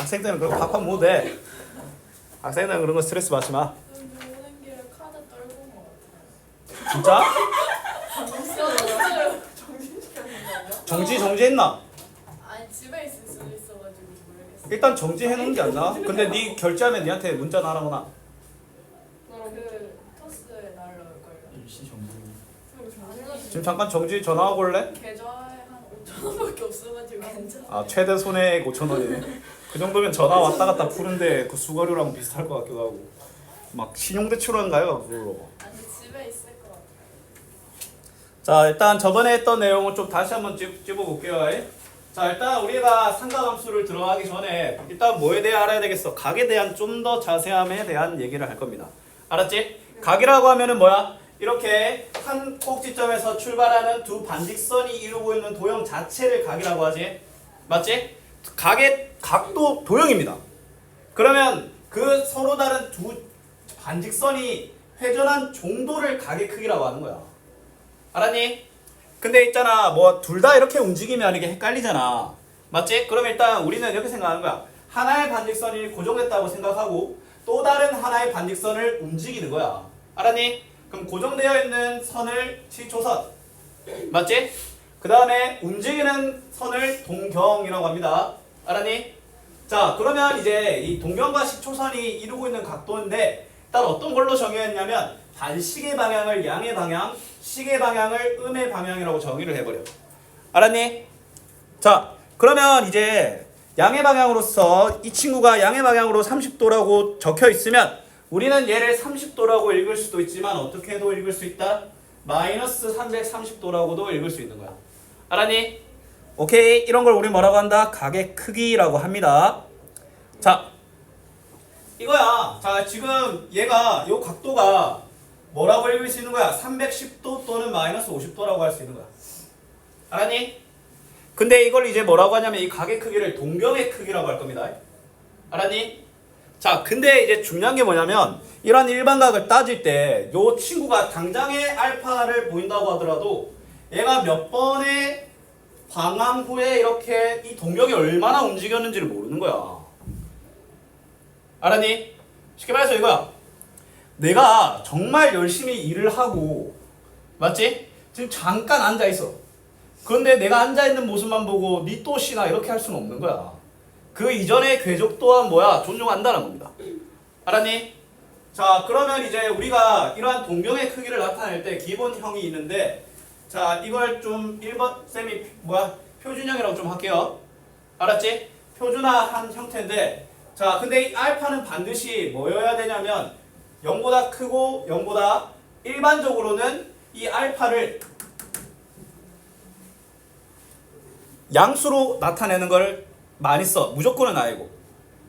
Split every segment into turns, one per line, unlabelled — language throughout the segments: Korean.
학생들은 그런 거 팍팍 못 해. 학생들은 그런 거 스트레스 받지 마.
오는 길에 카드 떨군 것
진짜?
같아요. 정신시켰는 거 아니야?
정지했나?
아니 집에 있을 수도 있어가지고 모르겠어.
일단 정지해 놓은 게 안 나. 근데 네 결제하면 니한테 문자 나라거나.
그 토스에 날라올걸요.
일시 정보.
지금 잠깐 정지 전화하고 올래?
계좌에 한 5,000원밖에 없어가지고 괜찮아.
아 최대 손해액 5,000원이네. 그 정도면 전화 왔다 갔다 푸는데 그 수수료랑 비슷할 것 같기도 하고. 막 신용대출인가요 그걸로.
아니 집에 있을 것 같아.
자 일단 저번에 했던 내용을 좀 다시 한번 찝어볼게요. 자 일단 우리가 상가함수를 들어가기 전에 일단 뭐에 대해 알아야 되겠어? 각에 대한 좀 더 자세함에 대한 얘기를 할 겁니다. 알았지? 각이라고 하면은 뭐야? 이렇게 한 꼭지점에서 출발하는 두 반직선이 이루고 있는 도형 자체를 각이라고 하지. 맞지? 각의 각도 도형입니다. 그러면 그 서로 다른 두 반직선이 회전한 정도를 각의 크기라고 하는 거야. 알았니? 근데 있잖아 뭐 둘 다 이렇게 움직이면 이게 헷갈리잖아. 맞지? 그럼 일단 우리는 이렇게 생각하는 거야. 하나의 반직선이 고정됐다고 생각하고 또 다른 하나의 반직선을 움직이는 거야. 알았니? 그럼 고정되어 있는 선을 시초선. 맞지? 그 다음에 움직이는 선을 동경이라고 합니다. 알았니? 자 그러면 이제 이 동경과 시초선이 이루고 있는 각도인데 일단 어떤 걸로 정의했냐면 반시계 방향을 양의 방향, 시계 방향을 음의 방향이라고 정의를 해버려. 알았니? 자 그러면 이제 양의 방향으로서 이 친구가 양의 방향으로 30도라고 적혀 있으면 우리는 얘를 30도라고 읽을 수도 있지만 어떻게도 읽을 수 있다? 마이너스 330도라고도 읽을 수 있는 거야. 알았니? 오케이 이런 걸 우리 뭐라고 한다? 각의 크기라고 합니다. 자 이거야. 자 지금 얘가 요 각도가 뭐라고 읽을 수 있는 거야? 310도 또는 마이너스 50도라고 할 수 있는 거야. 알았니? 근데 이걸 이제 뭐라고 하냐면 이 각의 크기를 동경의 크기라고 할 겁니다. 알았니? 자 근데 이제 중요한 게 뭐냐면 이런 일반각을 따질 때 요 친구가 당장의 알파를 보인다고 하더라도 얘가 몇 번의 방황 후에 이렇게 이 동경이 얼마나 움직였는지를 모르는 거야. 알았니? 쉽게 말해서 이거야. 내가 정말 열심히 일을 하고 맞지? 지금 잠깐 앉아있어. 그런데 내가 앉아있는 모습만 보고 니 또시나 이렇게 할 수는 없는 거야. 그 이전의 궤적 또한 뭐야? 존중한다는 겁니다. 알았니? 자 그러면 이제 우리가 이러한 동경의 크기를 나타낼 때 기본형이 있는데 자 이걸 좀 1번 쌤이 뭐야? 표준형이라고 좀 할게요. 알았지? 표준화한 형태인데 자 근데 이 알파는 반드시 뭐여야 되냐면 0보다 크고 0보다 일반적으로는 이 알파를 양수로 나타내는 걸 많이 써. 무조건은 아니고.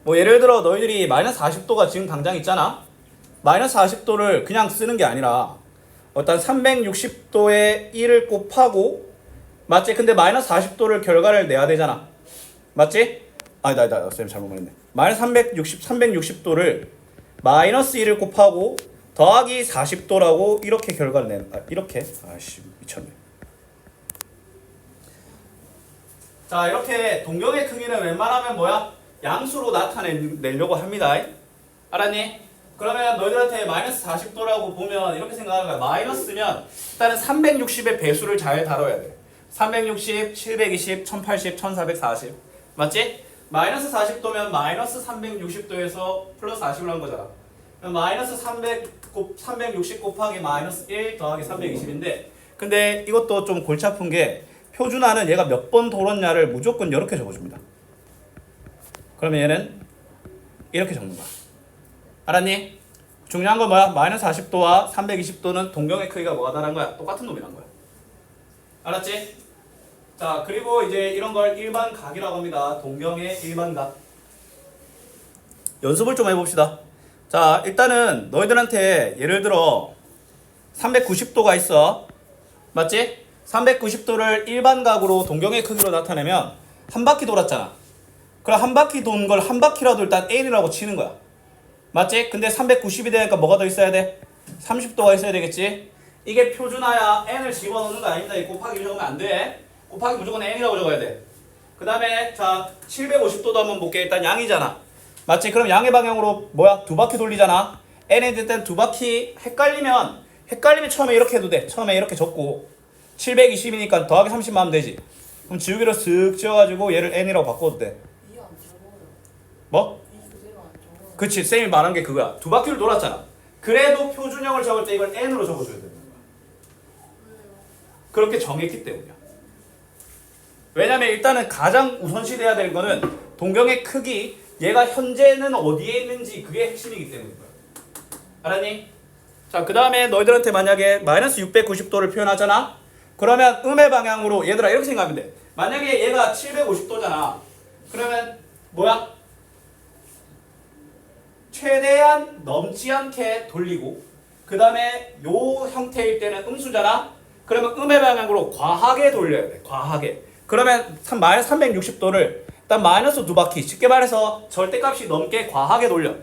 뭐 예를 들어 너희들이 마이너스 40도가 지금 당장 있잖아. 마이너스 40도를 그냥 쓰는 게 아니라 어떤 360도에 1을 곱하고 맞지? 근데 마이너스 40도를 결과를 내야 되잖아. 맞지? 아니다 쌤 잘못 말했네. 마이너스 360도를 마이너스 1을 곱하고 더하기 40도라고 이렇게 결과를 내는 이렇게 아씨 미쳤네. 자 이렇게 동경의 크기는 웬만하면 뭐야? 양수로 나타내려고 합니다. 알았니? 그러면 너희들한테 마이너스 40도라고 보면 이렇게 생각하는 거야. 마이너스면 일단은 360의 배수를 잘 다뤄야 돼. 360, 720, 1080, 1440 맞지? 마이너스 40도면 마이너스 360도에서 플러스 40을 한 거잖아. 마이너스 360 곱하기 마이너스 1 더하기 320인데 근데 이것도 좀 골치 아픈 게 표준화는 얘가 몇 번 돌았냐를 무조건 이렇게 적어줍니다. 그러면 얘는 이렇게 적는 거야. 알았니? 중요한 건 뭐야? 마이너스 40도와 320도는 동경의 크기가 뭐가 다른 거야? 똑같은 놈이란 거야. 알았지? 자 그리고 이제 이런 걸 일반각이라고 합니다. 동경의 일반각. 연습을 좀 해봅시다. 자 일단은 너희들한테 예를 들어 390도가 있어. 맞지? 390도를 일반각으로 동경의 크기로 나타내면 한 바퀴 돌았잖아. 그럼 한 바퀴 돈 걸 한 바퀴라도 일단 N이라고 치는 거야. 맞지? 근데 390이 되니까 뭐가 더 있어야 돼? 30도가 있어야 되겠지? 이게 표준화야. N을 집어넣는 거 아닙니다. 이 곱하기 적으면 안 돼. 곱하기 무조건 N이라고 적어야 돼. 그 다음에 자 750도도 한번 볼게. 일단 양이잖아. 맞지? 그럼 양의 방향으로 뭐야? 두 바퀴 돌리잖아. n에 일단 두 바퀴 헷갈리면 처음에 이렇게 해도 돼. 처음에 이렇게 적고 720이니까 더하기 30만 하면 되지. 그럼 지우개로 쓱 지워가지고 얘를 n이라고 바꿔도 돼.
이안 적어요.
뭐?
이 그대로 안 적어요.
그치, 쌤이 말한 게 그거야. 두 바퀴를 돌았잖아. 그래도 표준형을 적을 때 이걸 n으로 적어줘야 되는 거야. 그렇게 정했기 때문이야. 왜냐면 일단은 가장 우선시 돼야 될 거는 동경의 크기, 얘가 현재는 어디에 있는지 그게 핵심이기 때문인 거야. 알았니? 자, 그 다음에 너희들한테 만약에 마이너스 690도를 표현하잖아? 그러면 음의 방향으로 얘들아 이렇게 생각하면 돼. 만약에 얘가 750도잖아. 그러면 뭐야? 최대한 넘지 않게 돌리고 그 다음에 요 형태일 때는 음수잖아. 그러면 음의 방향으로 과하게 돌려야 돼. 과하게. 그러면 마이너스 360도를 일단 마이너스 두 바퀴, 쉽게 말해서 절대값이 넘게 과하게 돌려.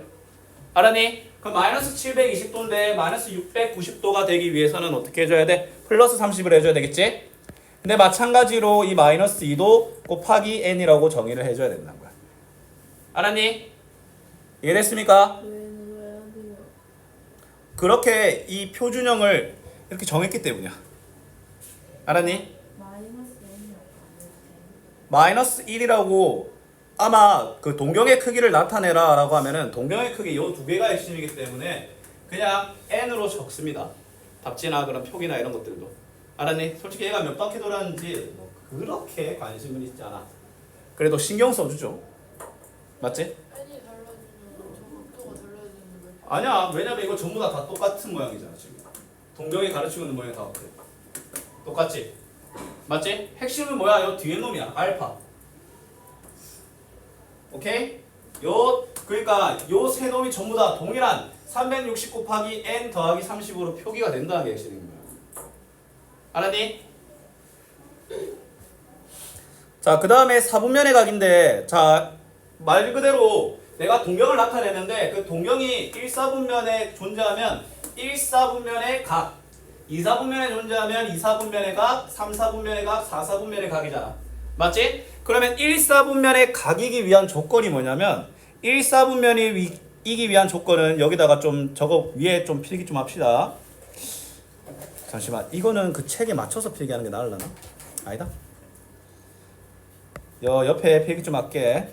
알았니? 그럼 마이너스 720도인데 마이너스 690도가 되기 위해서는 어떻게 해줘야 돼? 플러스 30을 해줘야 되겠지? 근데 마찬가지로 이 마이너스 2도 곱하기 n이라고 정의를 해줘야 된다는 거야. 알았니? 이해됐습니까?
왜 해야 돼요?
그렇게 이 표준형을 이렇게 정했기 때문이야. 알았니?
마이너스 n이라고 안 해도 돼요.
마이너스 1이라고 아마 그 동경의 크기를 나타내라 라고 하면은 동경의 크기 요 두 개가 핵심이기 때문에 그냥 n으로 적습니다. 답지나 그런 표기나 이런 것들도. 알았니? 솔직히 얘가 몇 바퀴 돌았는지 뭐 그렇게 관심은 있지 않아. 그래도 신경 써주죠. 맞지?
펜이 달라지면 저 각도가 달라지는데 왜?
아니야. 왜냐면 이거 전부 다 똑같은 모양이잖아 지금. 동경이 가르치고 있는 모양이 다 같아. 똑같지? 맞지? 핵심은 뭐야? 요 뒤에 놈이야. 알파. 오케이? 그러니까 요 세 놈이 전부 다 동일한 360 곱하기 n 더하기 30으로 표기가 된다는 게 핵심인 거야. 알았니? 자, 그 다음에 4분면의 각인데, 자, 말 그대로 내가 동경을 나타내는데 그 동경이 1사분면에 존재하면 1사분면의 각, 2사분면에 존재하면 2사분면의 각, 3사분면의 각, 4사분면의 각이잖아. 맞지? 그러면 1사분면의 각이기 위한 조건이 뭐냐면 1사분면이 이기 위한 조건은 여기다가 좀 저거 위에 좀 필기 좀 합시다. 잠시만, 이거는 그 책에 맞춰서 필기하는 게 나으려나? 아니다. 옆에 필기 좀 할게.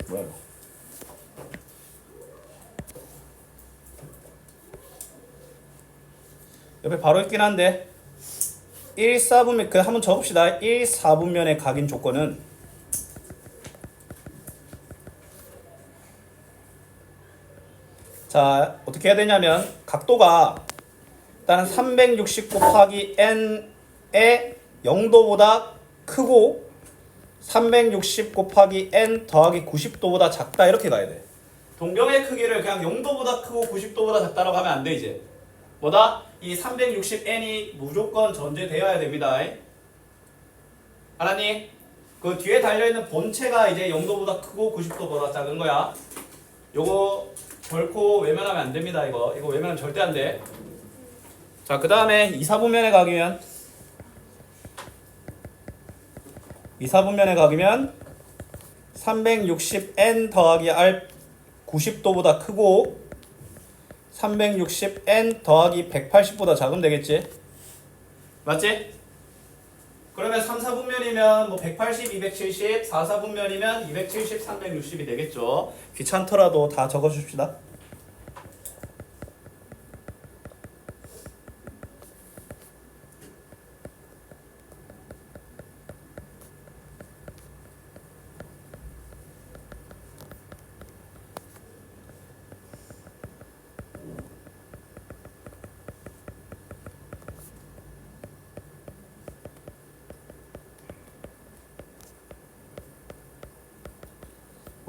뭐야 이거? 옆에 바로 있긴 한데 1사분면 그 한번 적읍시다. 1사분면의 각인 조건은 자, 어떻게 해야 되냐면 각도가 일단 360 곱하기 n의 0도보다 크고 360 곱하기 n 더하기 90도보다 작다 이렇게 가야 돼. 동경의 크기를 그냥 0도보다 크고 90도보다 작다라고 하면 안 돼. 이제 뭐다? 이 360n이 무조건 전제되어야 됩니다. 알았니? 그 뒤에 달려있는 본체가 이제 0도보다 크고 90도보다 작은 거야. 요거 결코 외면하면 안 됩니다. 이거 외면하면 절대 안 돼. 자, 그 다음에 2사분면의 각이면 360n 더하기 r 90도보다 크고 360n 더하기 180보다 작으면 되겠지? 맞지? 그러면 3, 4분면이면 뭐 180, 270, 4, 4분면이면 270, 360이 되겠죠? 귀찮더라도 다 적어줍시다.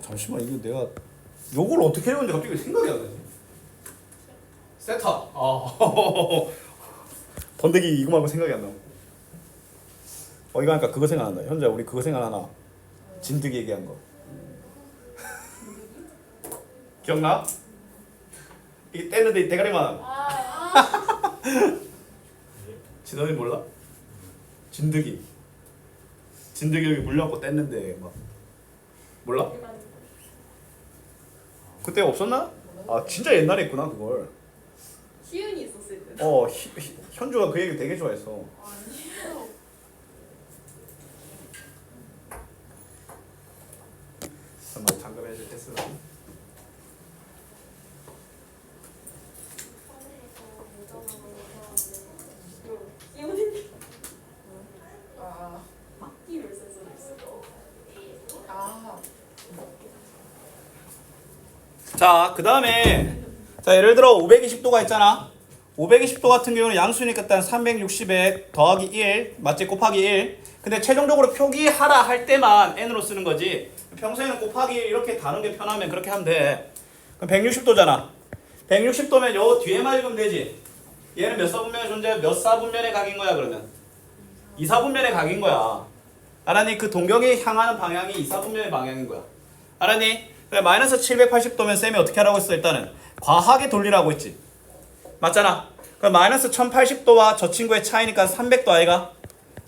잠시만, 이거 내가 요걸 어떻게 해야 되는지 갑자기 생각이 안 나지. 세타. 번데기 이거 말고 생각이 안 나. 이거 하니까 그거 생각난다. 현재 우리 그거 생각나나? 진드기 얘기한 거. 기억나? 이 떼는데 대가리만. 진원이 몰라? 진드기. 진드기 물려갖고 뗐는데 막 몰라? 그때 없었나? 아 진짜 옛날에 있구나 그걸.
시윤이 있었을 때.
현주가 그 얘기 되게 좋아했어.
아니에요.
잠깐만 잠금 해줄 테스트.
시윤이
아,
막기를 쓸 수도 있어.
아,
자, 그 다음에 자 예를 들어 520도가 있잖아. 520도 같은 경우는 양수니까 일단 360에 더하기 1 맞지? 곱하기 1. 근데 최종적으로 표기하라 할 때만 n으로 쓰는 거지. 평소에는 곱하기 1 이렇게 다는 게 편하면 그렇게 하면 돼. 그럼 160도잖아. 160도면 요 뒤에만 읽으면 되지. 얘는 몇 사분면에 존재해? 몇 사분면의 각인 거야 그러면? 2사분면의 각인 거야. 알았니? 그 동경이 향하는 방향이 2사분면의 방향인 거야. 알았니? 그래, 마이너스 780도면 쌤이 어떻게 하라고 했어? 일단은 과하게 돌리라고 했지. 맞잖아. 그럼 마이너스 1080도와 저 친구의 차이니까 300도 아이가?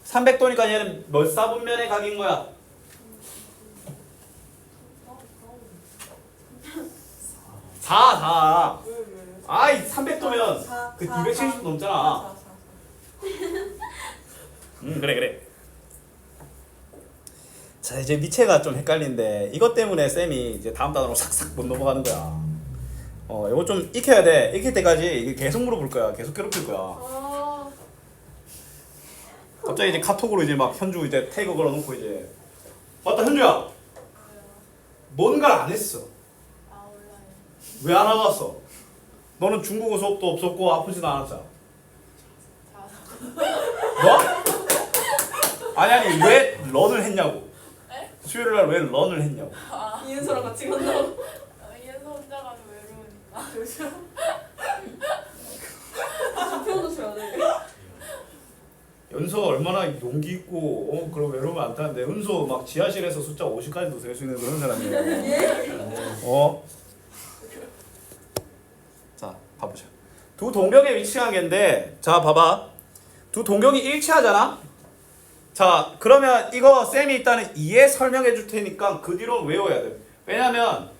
300도니까 얘는 몇 사분면의 각인 거야? 4.
왜?
아이 300도면 그 270도 넘잖아. 그래. 자 이제 미체가 좀 헷갈린데 이것 때문에 쌤이 이제 다음 단어로 싹싹 못 넘어가는 거야. 이거 좀 익혀야 돼. 익힐 때까지 이게 계속 물어볼 거야. 계속 괴롭힐 거야.
아,
갑자기 이제 카톡으로 이제 막 현주 이제 태그 걸어놓고 이제 맞다 현주야. 뭔가를 안 했어.
아 몰라요.
왜 안 하고 왔어? 너는 중국어 수업도 없었고 아프지도 않았잖아.
자,
뭐? 아니 왜 런을 했냐고.
에?
수요일 날 왜 런을 했냐고.
이은서랑 같이 간다고.
얘도 혼자 가면 외로우니까.
표현도 줘야 돼.
연서 얼마나 용기 있고 그런 외로우면 안 타는데 은서 막 지하실에서 숫자 50까지도 셀 수 있는 그런 사람이에요. 자 봐보자. 두 동경의 위치 관계인데 자 봐봐. 두 동경이 일치하잖아. 자 그러면 이거 쌤이 일단은 이해 설명해 줄 테니까 그 뒤로 외워야 돼. 왜냐면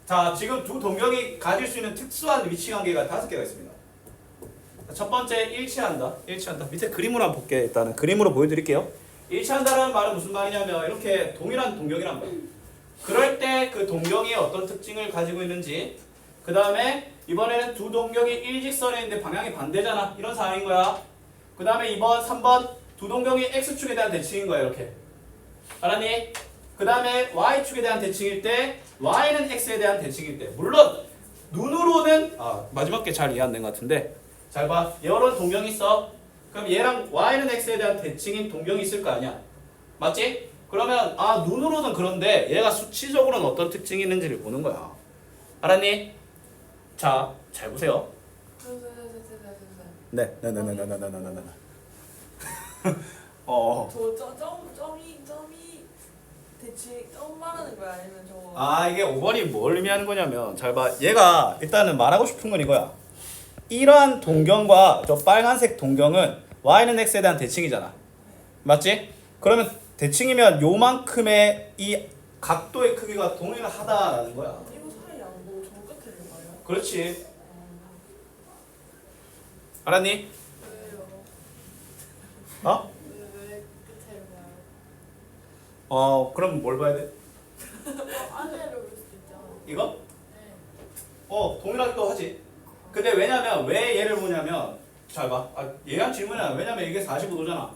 자 지금 두 동경이 가질 수 있는 특수한 위치 관계가 5개가 있습니다. 첫 번째 일치한다. 밑에 그림으로 한번 볼게. 일단은 그림으로 보여드릴게요. 일치한다라는 말은 무슨 말이냐면 이렇게 동일한 동경이란 말이야. 그럴 때 그 동경이 어떤 특징을 가지고 있는지. 그 다음에 이번에는 두 동경이 일직선에 있는데 방향이 반대잖아. 이런 상황인 거야. 그 다음에 2번, 3번 두 동경이 x축에 대한 대칭인 거야. 이렇게. 알았니? 그 다음에 y축에 대한 대칭일 때 y는 x에 대한 대칭일 때 물론 눈으로는 마지막 게 잘 이해 안 된 것 같은데 잘 봐. 이런 동경이 있어. 그럼 얘랑 y는 x에 대한 대칭인 동경이 있을 거 아니야. 맞지? 그러면 눈으로는 그런데 얘가 수치적으로는 어떤 특징이 있는지를 보는 거야. 알았니? 자, 잘 보세요. 네.
점이 대체 점 말하는 거야 아니면 저거?
이게 5번이 뭘 의미하는 거냐면 잘 봐. 얘가 일단은 말하고 싶은 건 이거야. 이러한 동경과 저 빨간색 동경은 y는 x에 대한 대칭이잖아. 맞지? 그러면 대칭이면 요만큼의 이 각도의 크기가 동일하다라는 거야.
이거 사이 안 보고 저 끝에 있는 거예요?
그렇지. 알았니?
왜요?
어?
왜 끝에 봐요?
그럼 뭘 봐야 돼?
안에를 볼 수도 있잖아.
이거?
네.
동일하기도 하지. 근데 왜냐면 왜 얘를 보냐면 잘 봐. 얘한 질문이야. 왜냐면 이게 45도잖아.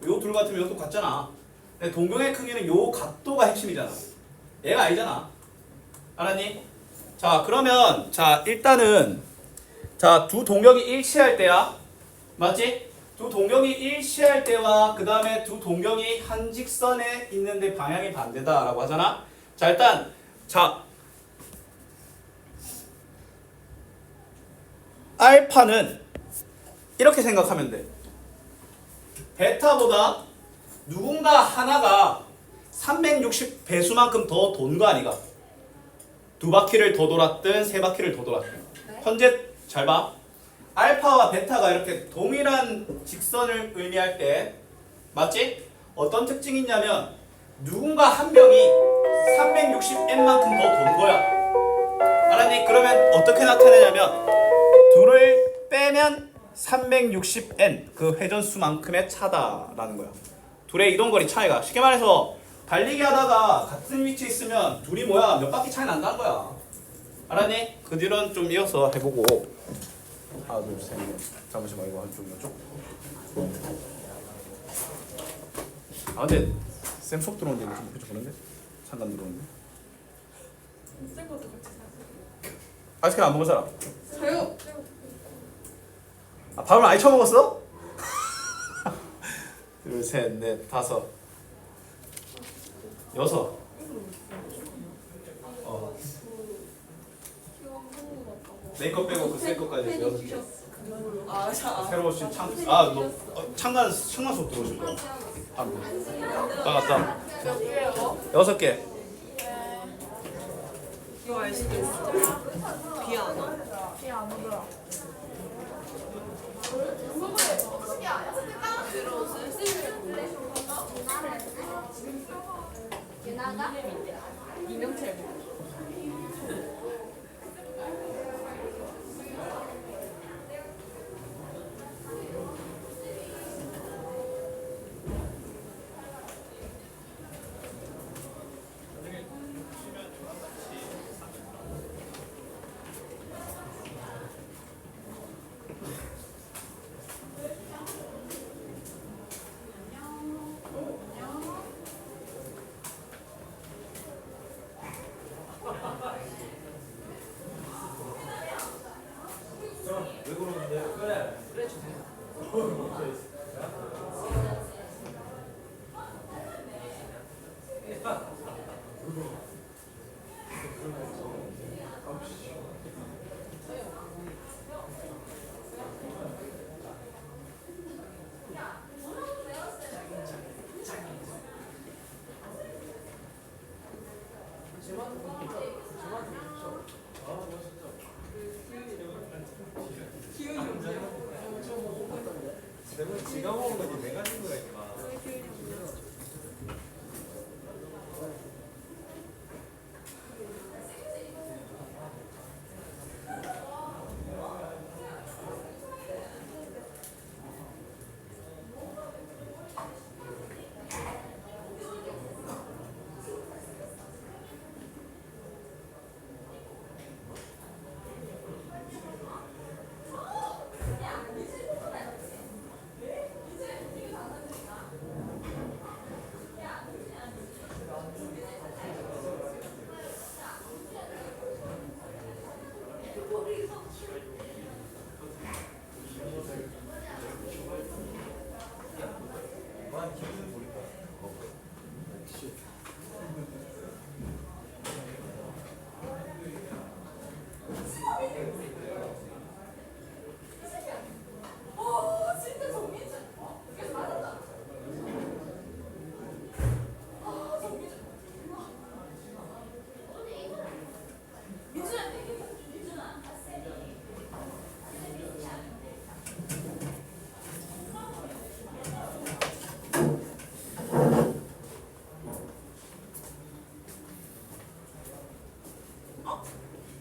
요 둘 같으면 이것도 같잖아. 근데 동경의 크기는 요 각도가 핵심이잖아. 얘가 아니잖아. 알았니? 자 그러면 자 일단은 자 두 동경이 일치할 때야. 맞지? 두 동경이 일치할 때와 그 다음에 두 동경이 한 직선에 있는데 방향이 반대다라고 하잖아. 자 일단 자 알파는 이렇게 생각하면 돼. 베타보다 누군가 하나가 360배수만큼 더 돈 거 아니가? 두 바퀴를 더 돌았든 세 바퀴를 더 돌았든.
네?
현재 잘 봐. 알파와 베타가 이렇게 동일한 직선을 의미할 때 맞지? 어떤 특징이 있냐면 누군가 한 명이 360n만큼 더 돈 거야. 알았니? 그러면 어떻게 나타내냐면 둘을 빼면 360n 그 회전수만큼의 차다라는 거야. 둘의 이동거리 차이가 쉽게 말해서 달리기 하다가 같은 위치에 있으면 둘이 뭐야 몇 바퀴 차이 난다는 거야. 알았니? 그 뒤는 좀 이어서 해보고 하나 둘셋넷 잠시만 이거 한쪽 이쪽. 아 근데 쌤 수업 들어오는데 이거 좀 해줘 그런데? 잠깐 들어오는데
쌤 것도 같이 사세요.
아이스크림 안 먹은 사람?
저요.
아 밥을 아예 처음 먹었어? 둘, 셋, 넷, 다섯, 여섯. 메이크업 빼고 그 새 거까지 여섯 개.
아, 자.
새로 오신 창너 창간 수업 들어오신 거. 맞다.
몇 개요?
6개.
이거 아시겠어? 비안 와?
비안 오더라.
이명철.
지가 먹은 거지 내가 준 거야 임마.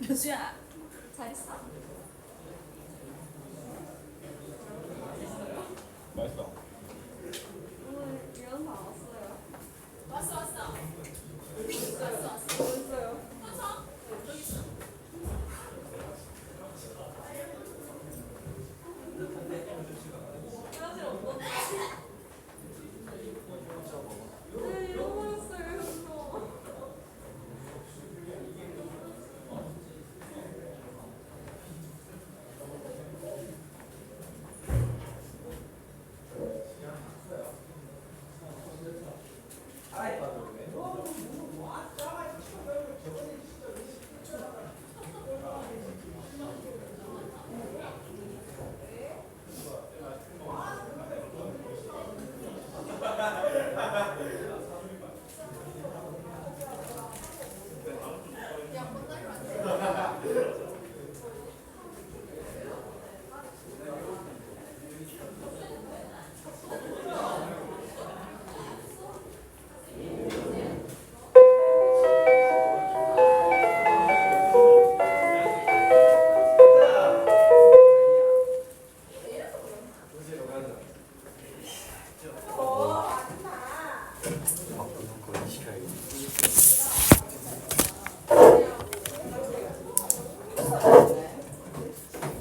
여주야. 잘했어.
맛있어.
오늘 이런 거 왔어요.
왔어.
왔어요. 사실 어떤데? 네, 잃어버렸어요, 이거.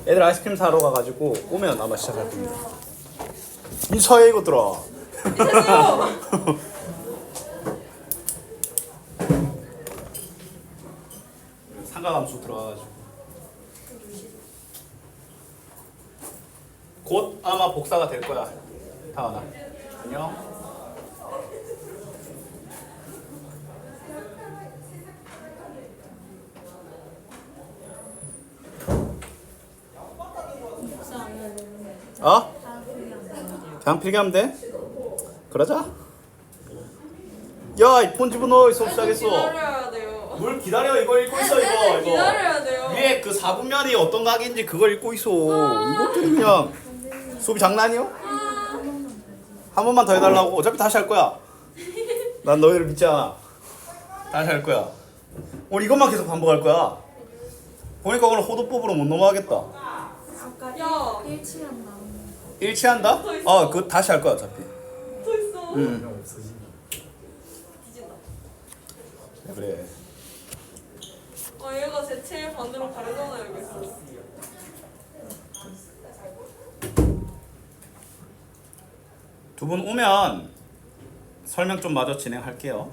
애들 아이스크림 사러 가가지고 오면 아마 시작할 겁니다. 인사해 이것들아. 상가감수 들어가가지고 곧 아마 복사가 될 거야. 다은아 안녕. 어? 그냥 필기하면 돼? 그러자. 야, 이 폰 집어넣어. 수업 시작했어.
기다려야 돼요.
뭘 기다려. 이거 읽고 있어. 이거.
기다려야 돼요.
위에 그 4분면이 어떤 각인지 그걸 읽고 있어. 이것들이 그냥 수업이 장난이요? 한 번만 더 해달라고. 어차피 다시 할 거야. 난 너희를 믿지 않아. 다시 할 거야. 오늘 이것만 계속 반복할 거야. 보니까 오늘 호도법으로 못 넘어가겠다.
아까
야.
일치한다.
일치한다? 그거 다시 할 거야 어차피.
또 있어. 뒤진다.
그래.
얘가 제 체일 반대로 가려잖아요, 여기 있어.
두 분 오면 설명 좀 마저 진행할게요.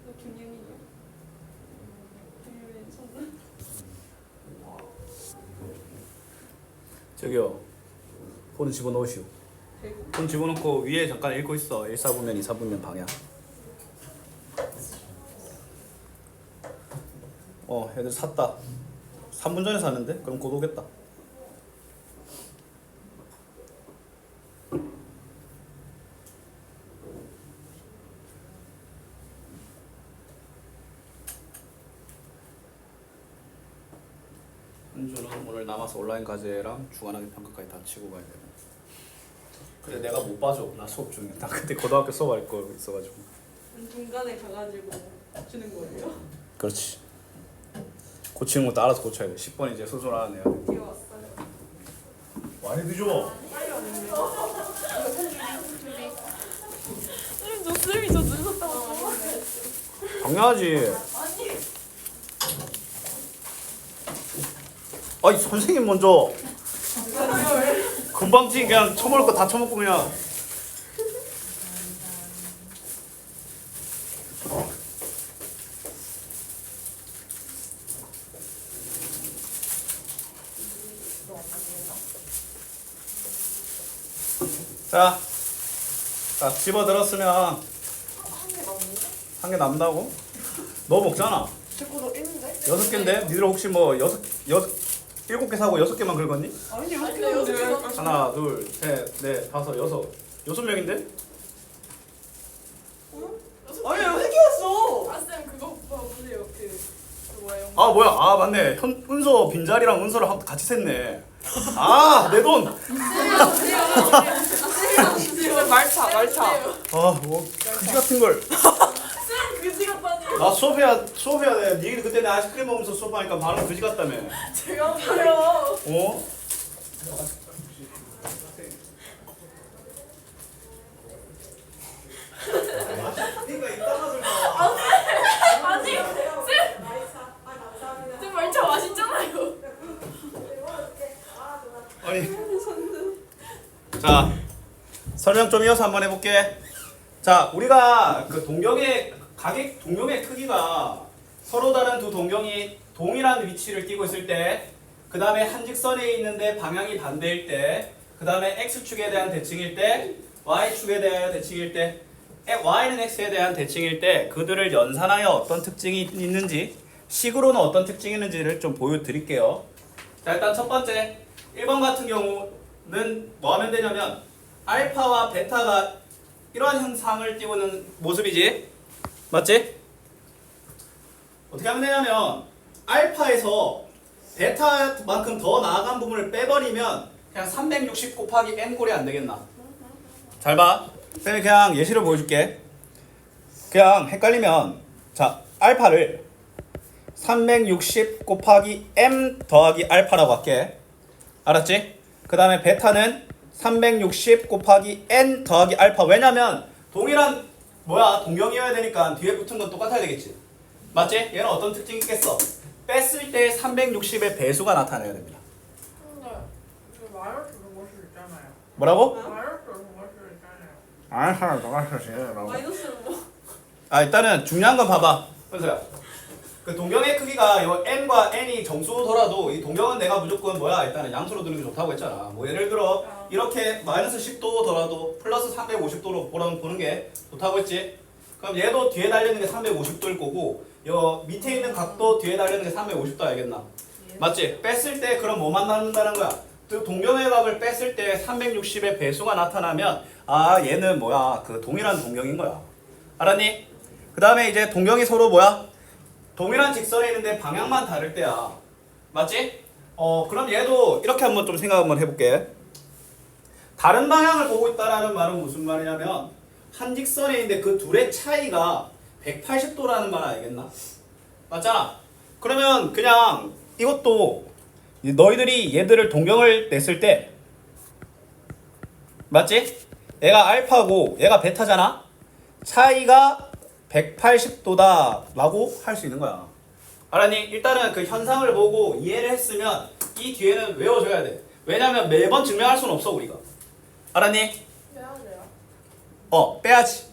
너 김유민이야? 김유민 손.
저기요. 폰 집어넣으시오. 폰 집어넣고 위에 잠깐 읽고 있어. 1사분면, 2사분면 방향. 애들 샀다. 3분 전에 샀는데? 그럼 곧 오겠다. 은주는 오늘 남아서 온라인 과제랑 주관하기 평가까지 다 치고 가야 돼. 근데 내가 못 봐줘. 나 수업 중에. 나 그때 고등학교 수업할 거 있어가지고.
중간에 가가지고 주는 거예요?
그렇지. 고치는 것도 알아서 고쳐야 돼. 10번 이제 수술 안 해야 돼.
뒤에 왔어요.
많이 늦어.
쌤이 저 늦었다고.
당연하지. 아니 선생님 먼저. 금방 지 그냥 처먹을 거 다 처먹고 그냥. 자 집어들었으면 한 개 남는다고? 너 먹잖아.
제 거도 있는데?
6개인데? 니들 혹시 뭐 7개 사고 6개만 긁었니?
아니, 여섯 개.
하나, 둘, 셋, 넷, 다섯, 여섯. 6명인데?
아니, 여섯 개였어.
아쌤 그거 보세요. 그 뭐예요?
아 뭐야? 아 맞네. 은서 빈자리랑 은서를 같이 셌네. 아 내 돈.
말차.
아뭐 그지 같은 걸.
그지 같다니.
나 수업해야 돼. 니 그때 내 아이스크림 먹으면서 수업하니까 바로 그지 같다며.
제가 봐요.
어?
아니 쌤 말차 맛있잖아요.
아니. 자 설명 좀 이어서 한번 해볼게. 자 우리가 그 동경의 크기가 서로 다른 두 동경이 동일한 위치를 띠고 있을 때, 그 다음에 한 직선에 있는데 방향이 반대일 때, 그 다음에 x축에 대한 대칭일 때, y축에 대한 대칭일 때, y는 x에 대한 대칭일 때 그들을 연산하여 어떤 특징이 있는지, 식으로는 어떤 특징이 있는지를 좀 보여드릴게요. 자 일단 첫 번째 1번 같은 경우는 뭐 하면 되냐면 알파와 베타가 이러한 형상을 띠고 있는 모습이지. 맞지? 어떻게 하면 되냐면 알파에서 베타만큼 더 나아간 부분을 빼버리면 그냥 360 곱하기 n꼴이 안 되겠나? 잘 봐. 쌤이 그냥 예시를 보여줄게. 그냥 헷갈리면 자 알파를 360 곱하기 m 더하기 알파라고 할게. 알았지? 그 다음에 베타는 360 곱하기 n 더하기 알파. 왜냐면 동일한 동경이어야 되니까 뒤에 붙은 건 똑같아야 되겠지. 맞지? 얘는 어떤 특징이 있겠어? 뺐을 때 360의 배수가 나타나야 됩니다.
근데 이거 마이너스 적을 수 있잖아요.
뭐라고?
마이너스 적을 수 있잖아요.
마이너스는 뭐?
일단은 중요한 건 봐봐. 현수야. 그 동경의 크기가 요 n과 n이 정수더라도 이 동경은 내가 무조건 일단은 양수로 두는 게 좋다고 했잖아. 뭐 예를 들어 이렇게 마이너스 10도더라도 플러스 350도로 보는 게 좋다고 했지. 그럼 얘도 뒤에 달리는 게 350도일 거고 요 밑에 있는 각도 뒤에 달리는 게 350도 알겠나? 맞지? 뺐을 때 그럼 뭐 만난다는 거야? 그 동경의 값을 뺐을 때 360의 배수가 나타나면 얘는 그 동일한 동경인 거야. 알았니? 그 다음에 이제 동경이 서로 동일한 직선에 있는데 방향만 다를 때야. 맞지? 그럼 얘도 이렇게 한번 좀 생각 한번 해볼게. 다른 방향을 보고 있다라는 말은 무슨 말이냐면 한 직선에 있는데 그 둘의 차이가 180도라는 말 알겠나? 맞잖아. 그러면 그냥 이것도 너희들이 얘들을 동경을 냈을 때 맞지? 얘가 알파고 얘가 베타잖아. 차이가 180도다 라고 할 수 있는 거야. 알았니? 일단은 그 현상을 보고 이해를 했으면 이 뒤에는 외워줘야 돼. 왜냐면 매번 증명할 수는 없어 우리가. 알았니?
빼야 돼요.
빼야지.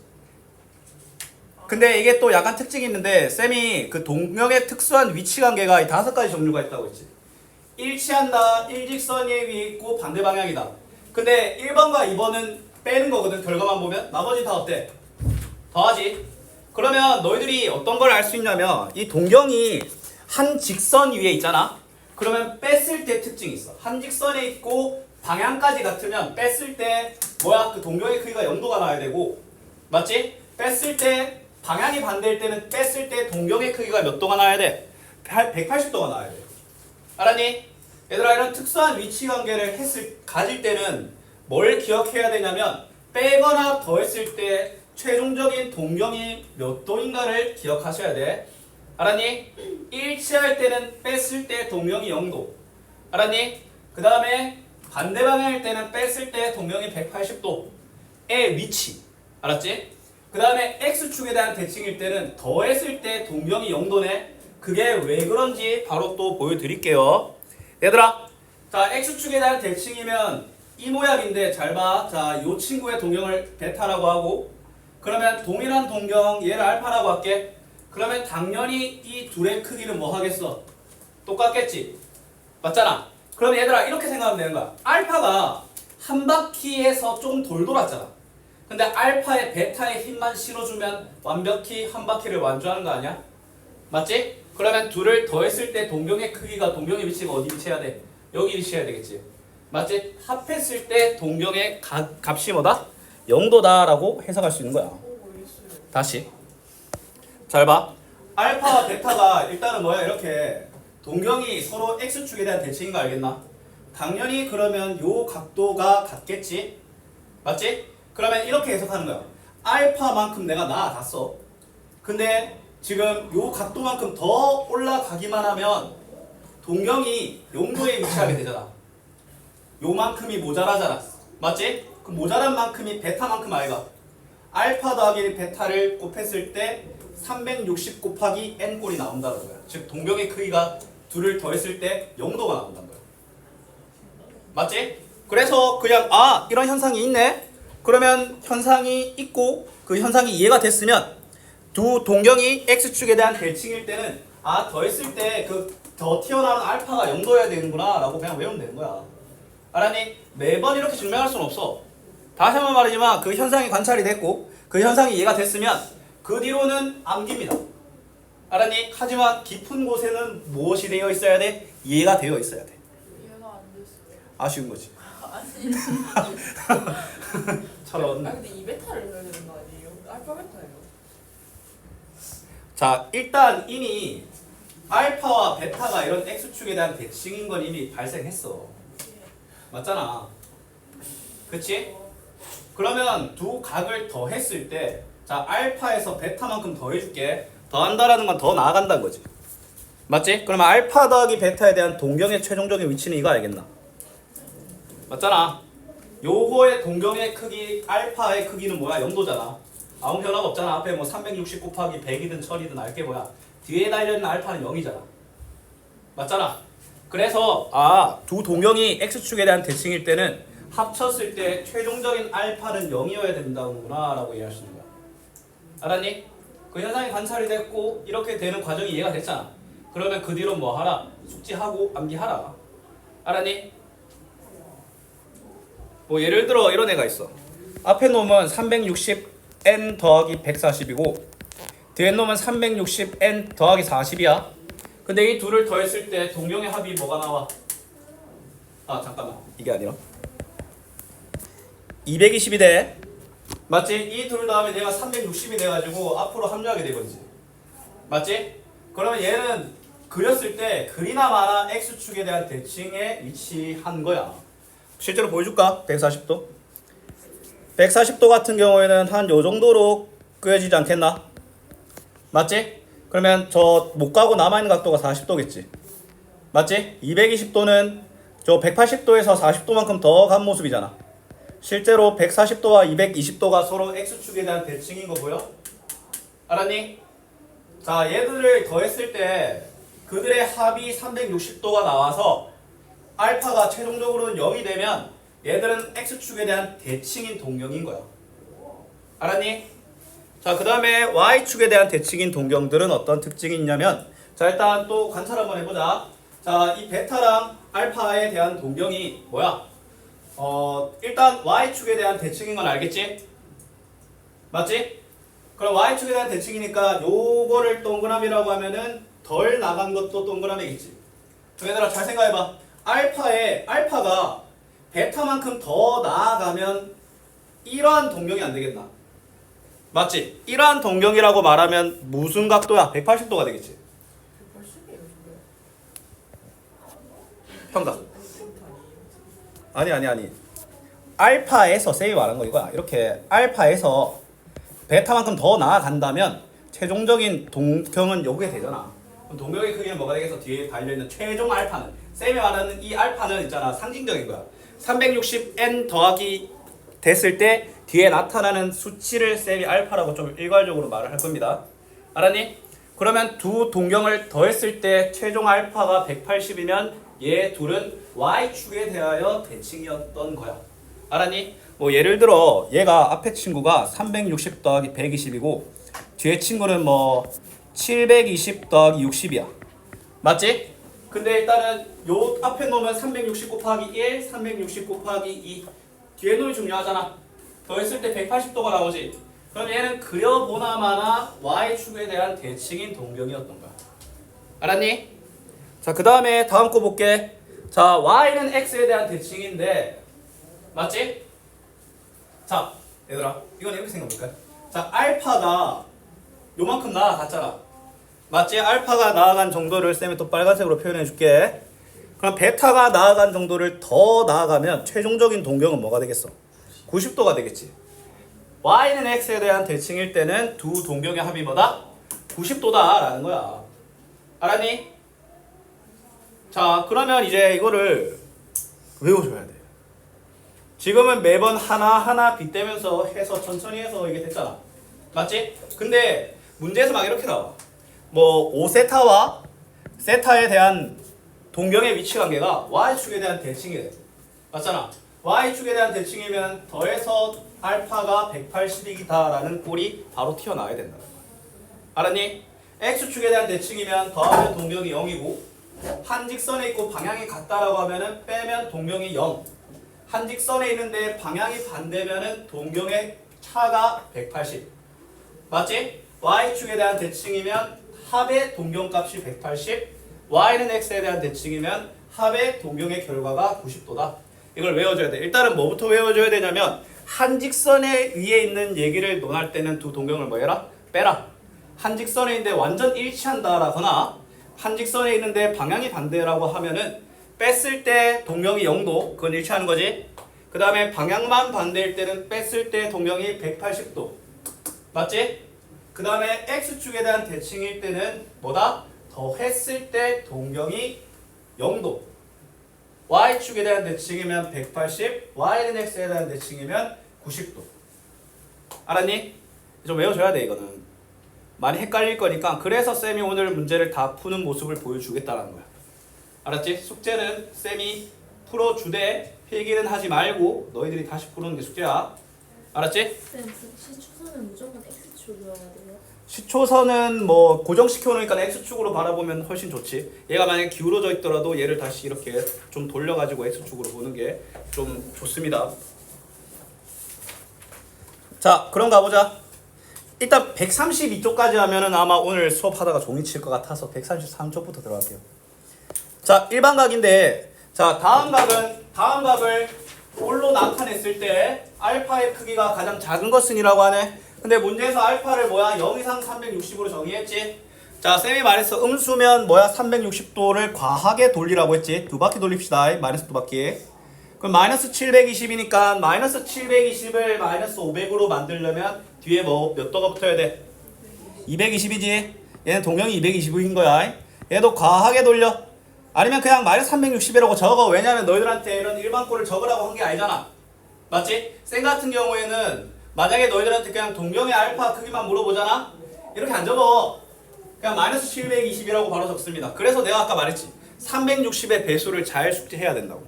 근데 이게 또 약간 특징이 있는데 쌤이 그 동경의 특수한 위치 관계가 5가지 종류가 있다고 했지. 일치한다, 일직선이 위에 있고 반대 방향이다. 근데 1번과 2번은 빼는 거거든. 결과만 보면. 나머지 다 어때? 더하지. 그러면 너희들이 어떤 걸 알 수 있냐면 이 동경이 한 직선 위에 있잖아. 그러면 뺐을 때 특징이 있어. 한 직선에 있고 방향까지 같으면 뺐을 때 그 동경의 크기가 0도가 나야 되고 맞지? 뺐을 때 방향이 반대일 때는 뺐을 때 동경의 크기가 몇 도가 나야 돼? 180도가 나야 돼. 알았니? 얘들아 이런 특수한 위치 관계를 가질 때는 뭘 기억해야 되냐면 빼거나 더했을 때 최종적인 동경이 몇 도인가를 기억하셔야 돼. 알았니? 일치할 때는 뺐을 때 동경이 0도. 알았니? 그 다음에 반대 방향일 때는 뺐을 때 동경이 180도의 위치. 알았지? 그 다음에 X축에 대한 대칭일 때는 더했을 때 동경이 0도네. 그게 왜 그런지 바로 또 보여드릴게요. 얘들아, 자 X축에 대한 대칭이면 이 모양인데 잘 봐. 자, 요 친구의 동경을 베타라고 하고 그러면 동일한 동경 얘를 알파라고 할게. 그러면 당연히 이 둘의 크기는 뭐 하겠어? 똑같겠지? 맞잖아? 그럼 얘들아 이렇게 생각하면 되는 거야. 알파가 한 바퀴에서 좀 덜 돌았잖아. 근데 알파에 베타의 힘만 실어주면 완벽히 한 바퀴를 완주하는 거 아니야? 맞지? 그러면 둘을 더했을 때 동경의 크기가 동경의 위치가 어디 위치해야 돼? 여기 위치해야 되겠지? 맞지? 합했을 때 동경의 값이 뭐다? 0도다라고 해석할 수 있는 거야. 다시 잘 봐. 알파와 베타가 일단은 이렇게 동경이 서로 X축에 대한 대칭인 거 알겠나? 당연히 그러면 요 각도가 같겠지? 맞지? 그러면 이렇게 해석하는 거야. 알파만큼 내가 나아갔어. 근데 지금 요 각도만큼 더 올라가기만 하면 동경이 0도에 위치하게 되잖아. 요만큼이 모자라잖아. 맞지? 그 모자란 만큼이 베타만큼 아이가. 알파 더하기 베타를 곱했을 때 360 곱하기 n꼴이 나온다는 거야. 즉 동경의 크기가 둘을 더했을 때 0도가 나온다는 거야. 맞지? 그래서 그냥 이런 현상이 있네. 그러면 현상이 있고 그 현상이 이해가 됐으면 두 동경이 x축에 대한 대칭일 때는 더했을 때 그 더 튀어나오는 알파가 0도여야 되는구나 라고 그냥 외우면 되는 거야. 알았니? 매번 이렇게 증명할 수는 없어. 다시 한번 말하지만 그 현상이 관찰이 됐고 그 현상이 이해가 됐으면 그 뒤로는 암기입니다. 알았니? 하지만 깊은 곳에는 무엇이 되어 있어야 돼? 이해가 되어 있어야 돼.
이해가 안 됐어요.
아쉬운 거지.
아니.
저런.
근데 이 베타를 해야 되는 거 아니에요? 알파 베타예요.
자, 일단 이미 알파와 베타가 이런 x축에 대한 대칭인 건 이미 발생했어. 맞잖아. 그치? 그러면 두 각을 더했을 때 자, 알파에서 베타만큼 더해줄게. 더한다라는 건 더 나아간다는 거지. 맞지? 그러면 알파 더하기 베타에 대한 동경의 최종적인 위치는 이거 알겠나? 맞잖아. 요거의 동경의 크기, 알파의 크기는 뭐야? 0도잖아. 아무 변화가 없잖아. 앞에 뭐 360 곱하기 100이든 1000이든 알게 뭐야? 뒤에 달려있는 알파는 0이잖아. 맞잖아. 그래서 두 동경이 x축에 대한 대칭일 때는 합쳤을 때 최종적인 알파는 0이어야 된다구나 라고 이해할 수 있는 거야. 알았니? 그 현상이 관찰이 됐고 이렇게 되는 과정이 이해가 됐잖아. 그러면 그 뒤로 뭐 하라? 숙지하고 암기하라. 알았니? 뭐 예를 들어 이런 애가 있어. 앞에 놈은 360n 더하기 140이고 뒤에 놈은 360n 더하기 40이야. 근데 이 둘을 더했을 때 동경의 합이 뭐가 나와? 잠깐만. 이게 아니라 220이 돼. 맞지? 이 둘 다음에 얘가 360이 돼가지고 앞으로 합류하게 되거든요. 맞지? 그러면 얘는 그렸을 때 그리나 마나 x축에 대한 대칭에 위치한 거야. 실제로 보여줄까? 140도. 140도 같은 경우에는 한 요 정도로 그려지지 않겠나? 맞지? 그러면 저 못 가고 남아있는 각도가 40도겠지. 맞지? 220도는 저 180도에서 40도만큼 더 간 모습이잖아. 실제로 140도와 220도가 서로 x축에 대한 대칭인 거 보여? 알았니? 자, 얘들을 더했을 때 그들의 합이 360도가 나와서 알파가 최종적으로는 0이 되면 얘들은 x축에 대한 대칭인 동경인 거야. 알았니? 자, 그 다음에 y축에 대한 대칭인 동경들은 어떤 특징이 있냐면 자, 일단 또 관찰 한번 해보자. 자, 이 베타랑 알파에 대한 동경이 뭐야? 일단 y축에 대한 대칭인 건 알겠지? 맞지? 그럼 y축에 대한 대칭이니까 요거를 동그라미라고 하면은 덜 나간 것도 동그라미겠지. 얘들아 잘 생각해봐. 알파가 베타만큼 더 나아가면 이러한 동경이 안 되겠나? 맞지? 이러한 동경이라고 말하면 무슨 각도야? 180도가 되겠지.
180이에요,
정답. 아니. 알파에서 쌤이 말한 거 이거야. 이렇게 알파에서 베타만큼 더 나아간다면 최종적인 동경은 요게 되잖아. 그럼 동경의 크기는 뭐가 되겠어? 뒤에 달려있는 최종 알파는 쌤이 말하는 이 알파는 있잖아. 상징적인 거야. 360n 더하기 됐을 때 뒤에 나타나는 수치를 쌤이 알파라고 좀 일괄적으로 말을 할 겁니다. 알았니? 그러면 두 동경을 더했을 때 최종 알파가 180이면 얘 둘은 y축에 대하여 대칭이었던 거야. 알았니? 뭐 예를 들어 얘가 앞에 친구가 360 더하기 120이고 뒤에 친구는 뭐 720 더하기 60이야. 맞지? 근데 일단은 요 앞에 놓으면 360 곱하기 1, 360 곱하기 2 뒤에 놈이 중요하잖아. 더했을 때 180도가 나오지. 그럼 얘는 그려보나 마나 y축에 대한 대칭인 동경이었던 거야. 알았니? 자, 그 다음에 다음 거 볼게. 자, y는 x에 대한 대칭인데 맞지? 자, 얘들아 이건 이렇게 생각해볼까요? 자, 알파가 요만큼 나아갔잖아. 맞지? 알파가 나아간 정도를 쌤이 또 빨간색으로 표현해줄게. 그럼 베타가 나아간 정도를 더 나아가면 최종적인 동경은 뭐가 되겠어? 90도가 되겠지. y는 x에 대한 대칭일 때는 두 동경의 합이 뭐다? 90도다 라는 거야. 알았니? 자, 그러면 이제 이거를 외워줘야 돼. 지금은 매번 하나하나 빗대면서 해서 천천히 해서 이게 됐잖아. 맞지? 근데 문제에서 막 이렇게 나와. 뭐 5세타와 세타에 대한 동경의 위치 관계가 y축에 대한 대칭이 돼. 맞잖아. y축에 대한 대칭이면 더해서 알파가 180이다 라는 꼴이 바로 튀어나와야 된다. 알았니? x축에 대한 대칭이면 더하면 동경이 0이고 한 직선에 있고 방향이 같다라고 하면은 빼면 동경이 0. 한 직선에 있는데 방향이 반대면은 동경의 차가 180. 맞지? y축에 대한 대칭이면 합의 동경값이 180. y는 x에 대한 대칭이면 합의 동경의 결과가 90도다. 이걸 외워줘야 돼. 일단은 뭐부터 외워줘야 되냐면 한 직선에 위에 있는 얘기를 논할 때는 두 동경을 뭐 해라? 빼라. 한 직선에 있는데 완전 일치한다라거나 한 직선에 있는데 방향이 반대라고 하면은 뺐을 때 동력이 0도, 그건 일치하는 거지. 그 다음에 방향만 반대일 때는 뺐을 때 동력이 180도. 맞지? 그 다음에 X축에 대한 대칭일 때는 뭐다? 더했을 때 동경이 0도. Y축에 대한 대칭이면 180, Y는 X에 대한 대칭이면 90도. 알았니? 좀 외워줘야 돼 이거는. 많이 헷갈릴 거니까. 그래서 쌤이 오늘 문제를 다 푸는 모습을 보여주겠다는 거야. 알았지? 숙제는 쌤이 풀어주되 필기는 하지 말고 너희들이 다시 푸는 게 숙제야. 알았지?
쌤, 시초선은 무조건 X축이어야 돼요.
시초선은 뭐 고정시켜 놓으니까 X축으로 바라보면 훨씬 좋지. 얘가 만약에 기울어져 있더라도 얘를 다시 이렇게 좀 돌려가지고 X축으로 보는 게 좀 좋습니다. 자, 그럼 가보자. 일단 132쪽까지 하면은 아마 오늘 수업하다가 종이 칠 것 같아서 133쪽부터 들어갈게요. 자, 일반각인데, 자, 다음 각을 볼로 나타냈을 때 알파의 크기가 가장 작은 것은이라고 하네. 근데 문제에서 알파를 뭐야? 0 이상 360으로 정의했지. 자, 쌤이 말했어. 음수면 뭐야? 360도를 과하게 돌리라고 했지. 두 바퀴 돌립시다. 마이너스 두 바퀴. 그럼 마이너스 720이니까 마이너스 720을 마이너스 500으로 만들려면 뒤에 뭐 몇 도가 붙어야 돼? 220이지. 얘는 동형이 220인 거야. 얘도 과하게 돌려. 아니면 그냥 마이너스 360이라고 적어. 왜냐면 너희들한테 이런 일반꼴을 적으라고 한 게 아니잖아. 맞지? 쌤 같은 경우에는 만약에 너희들한테 그냥 동경의 알파 크기만 물어보잖아? 이렇게 안 적어. 그냥 마이너스 720이라고 바로 적습니다. 그래서 내가 아까 말했지. 360의 배수를 잘 숙지해야 된다고.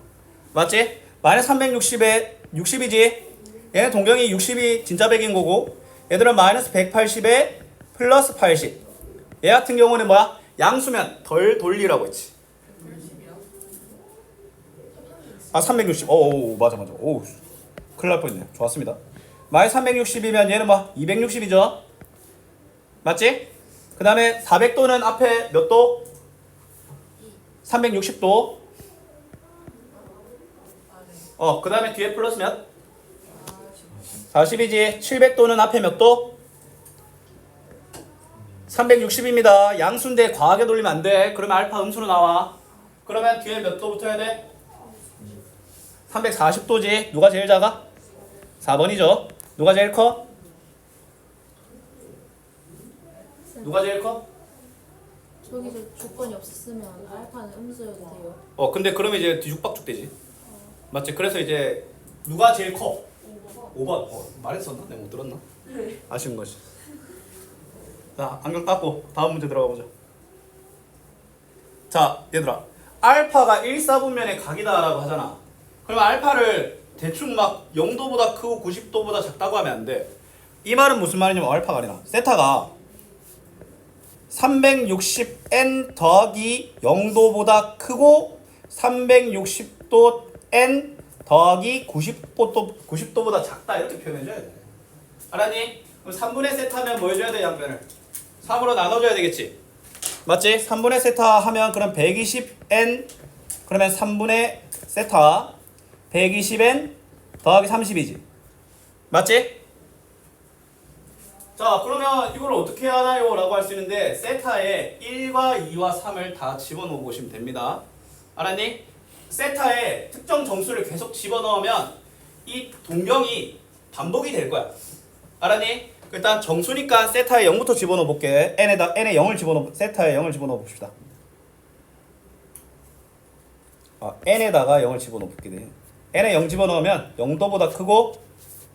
맞지? 마이너스 360에 60이지? 얘는 동경이 60이 진짜 100인 거고 얘들은 마이너스 180에 플러스 80. 얘 같은 경우는 뭐야? 양수면 덜 돌리라고 했지. 아 360. 오 맞아. 오 큰일 날 뻔했네. 좋았습니다. 마이너스 360이면 얘는 뭐 260이죠. 맞지? 그 다음에 400도는 앞에 몇 도? 360도. 그 다음에 뒤에 플러스 몇? 40이지. 700도는 앞에 몇 도? 360입니다. 양수인데 과하게 돌리면 안 돼. 그러면 알파 음수로 나와. 그러면 뒤에 몇 도 붙어야 돼? 340도지. 누가 제일 작아? 4번이죠. 누가 제일 커? 누가 제일 커?
저기서 조건이 없었으면 알파는 음수여도 돼요.
근데 그러면 이제 뒤죽박죽 되지. 맞지? 그래서 이제 누가 제일 커? 5번. 말했었나? 내가 못 들었나?
네.
아쉬운 거지. 자, 안경 닦고 다음 문제 들어가 보자. 자, 얘들아. 알파가 1사분면의 각이다라고 하잖아. 그럼 알파를 대충 막 0도보다 크고 90도보다 작다고 하면 안 돼. 이 말은 무슨 말이냐면 알파가 아니라 세타가 360n 더하기 0도보다 크고 360도 n 더하기 90도보다 작다 이렇게 표현해줘야 돼. 알았니? 그럼 3분의 세타면 뭐 해줘야 돼? 양변을 3으로 나눠줘야 되겠지. 맞지? 3분의 세타 하면 그럼 120n 그러면 3분의 세타 120n 더하기 30이지. 맞지? 자, 그러면 이걸 어떻게 하나요? 라고 할 수 있는데 세타에 1과 2와 3을 다 집어넣어 보시면 됩니다. 알았니? 세타에 특정 정수를 계속 집어넣으면 이 동경이 반복이 될 거야. 알았니? 일단 정수니까 세타에 0부터 집어넣어 볼게. n에 0을 집어넣어 세타에 0을 집어넣어 봅시다. n에다가 0을 집어넣어 볼게. n에 0 집어넣으면 0도보다 크고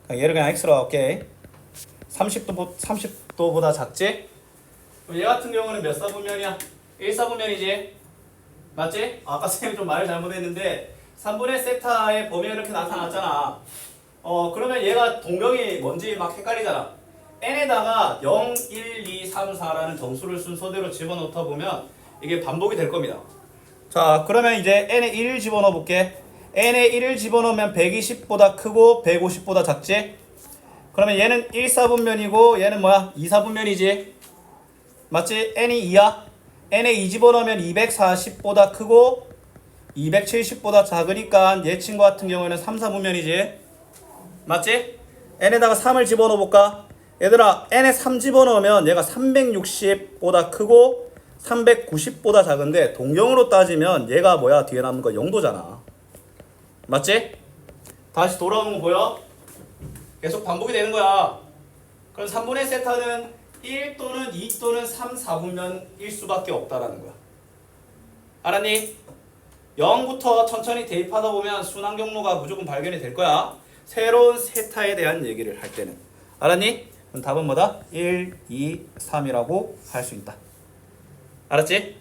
그냥 얘를 그냥 x로 할게. 30도보다 작지? 그럼 얘 같은 경우는 몇 사분면이야? 1사분면이지? 맞지? 아까 쌤이 좀 말을 잘못했는데 3분의 세타의 범위가 이렇게 나타났잖아. 그러면 얘가 동경이 뭔지 막 헷갈리잖아. n에다가 0, 1, 2, 3, 4라는 정수를 순서대로 집어넣다 보면 이게 반복이 될 겁니다. 자, 그러면 이제 n에 1을 집어넣어 볼게. n에 1을 집어넣으면 120보다 크고 150보다 작지? 그러면 얘는 1사분면이고 얘는 뭐야? 2사분면이지? 맞지? n이 2야? n에 2 집어넣으면 240보다 크고 270보다 작으니까 얘 친구 같은 경우에는 3사분면이지? 맞지? n에다가 3을 집어넣어 볼까? 얘들아 n에 3 집어넣으면 얘가 360보다 크고 390보다 작은데 동경으로 따지면 얘가 뭐야? 뒤에 남은 거 0도잖아. 맞지? 다시 돌아오는 거 보여? 계속 반복이 되는 거야. 그럼 3분의 세타는 1 또는 2 또는 3, 4분면일 수밖에 없다라는 거야. 알았니? 0부터 천천히 대입하다 보면 순환 경로가 무조건 발견이 될 거야. 새로운 세타에 대한 얘기를 할 때는. 알았니? 그럼 답은 뭐다? 1, 2, 3이라고 할 수 있다. 알았지?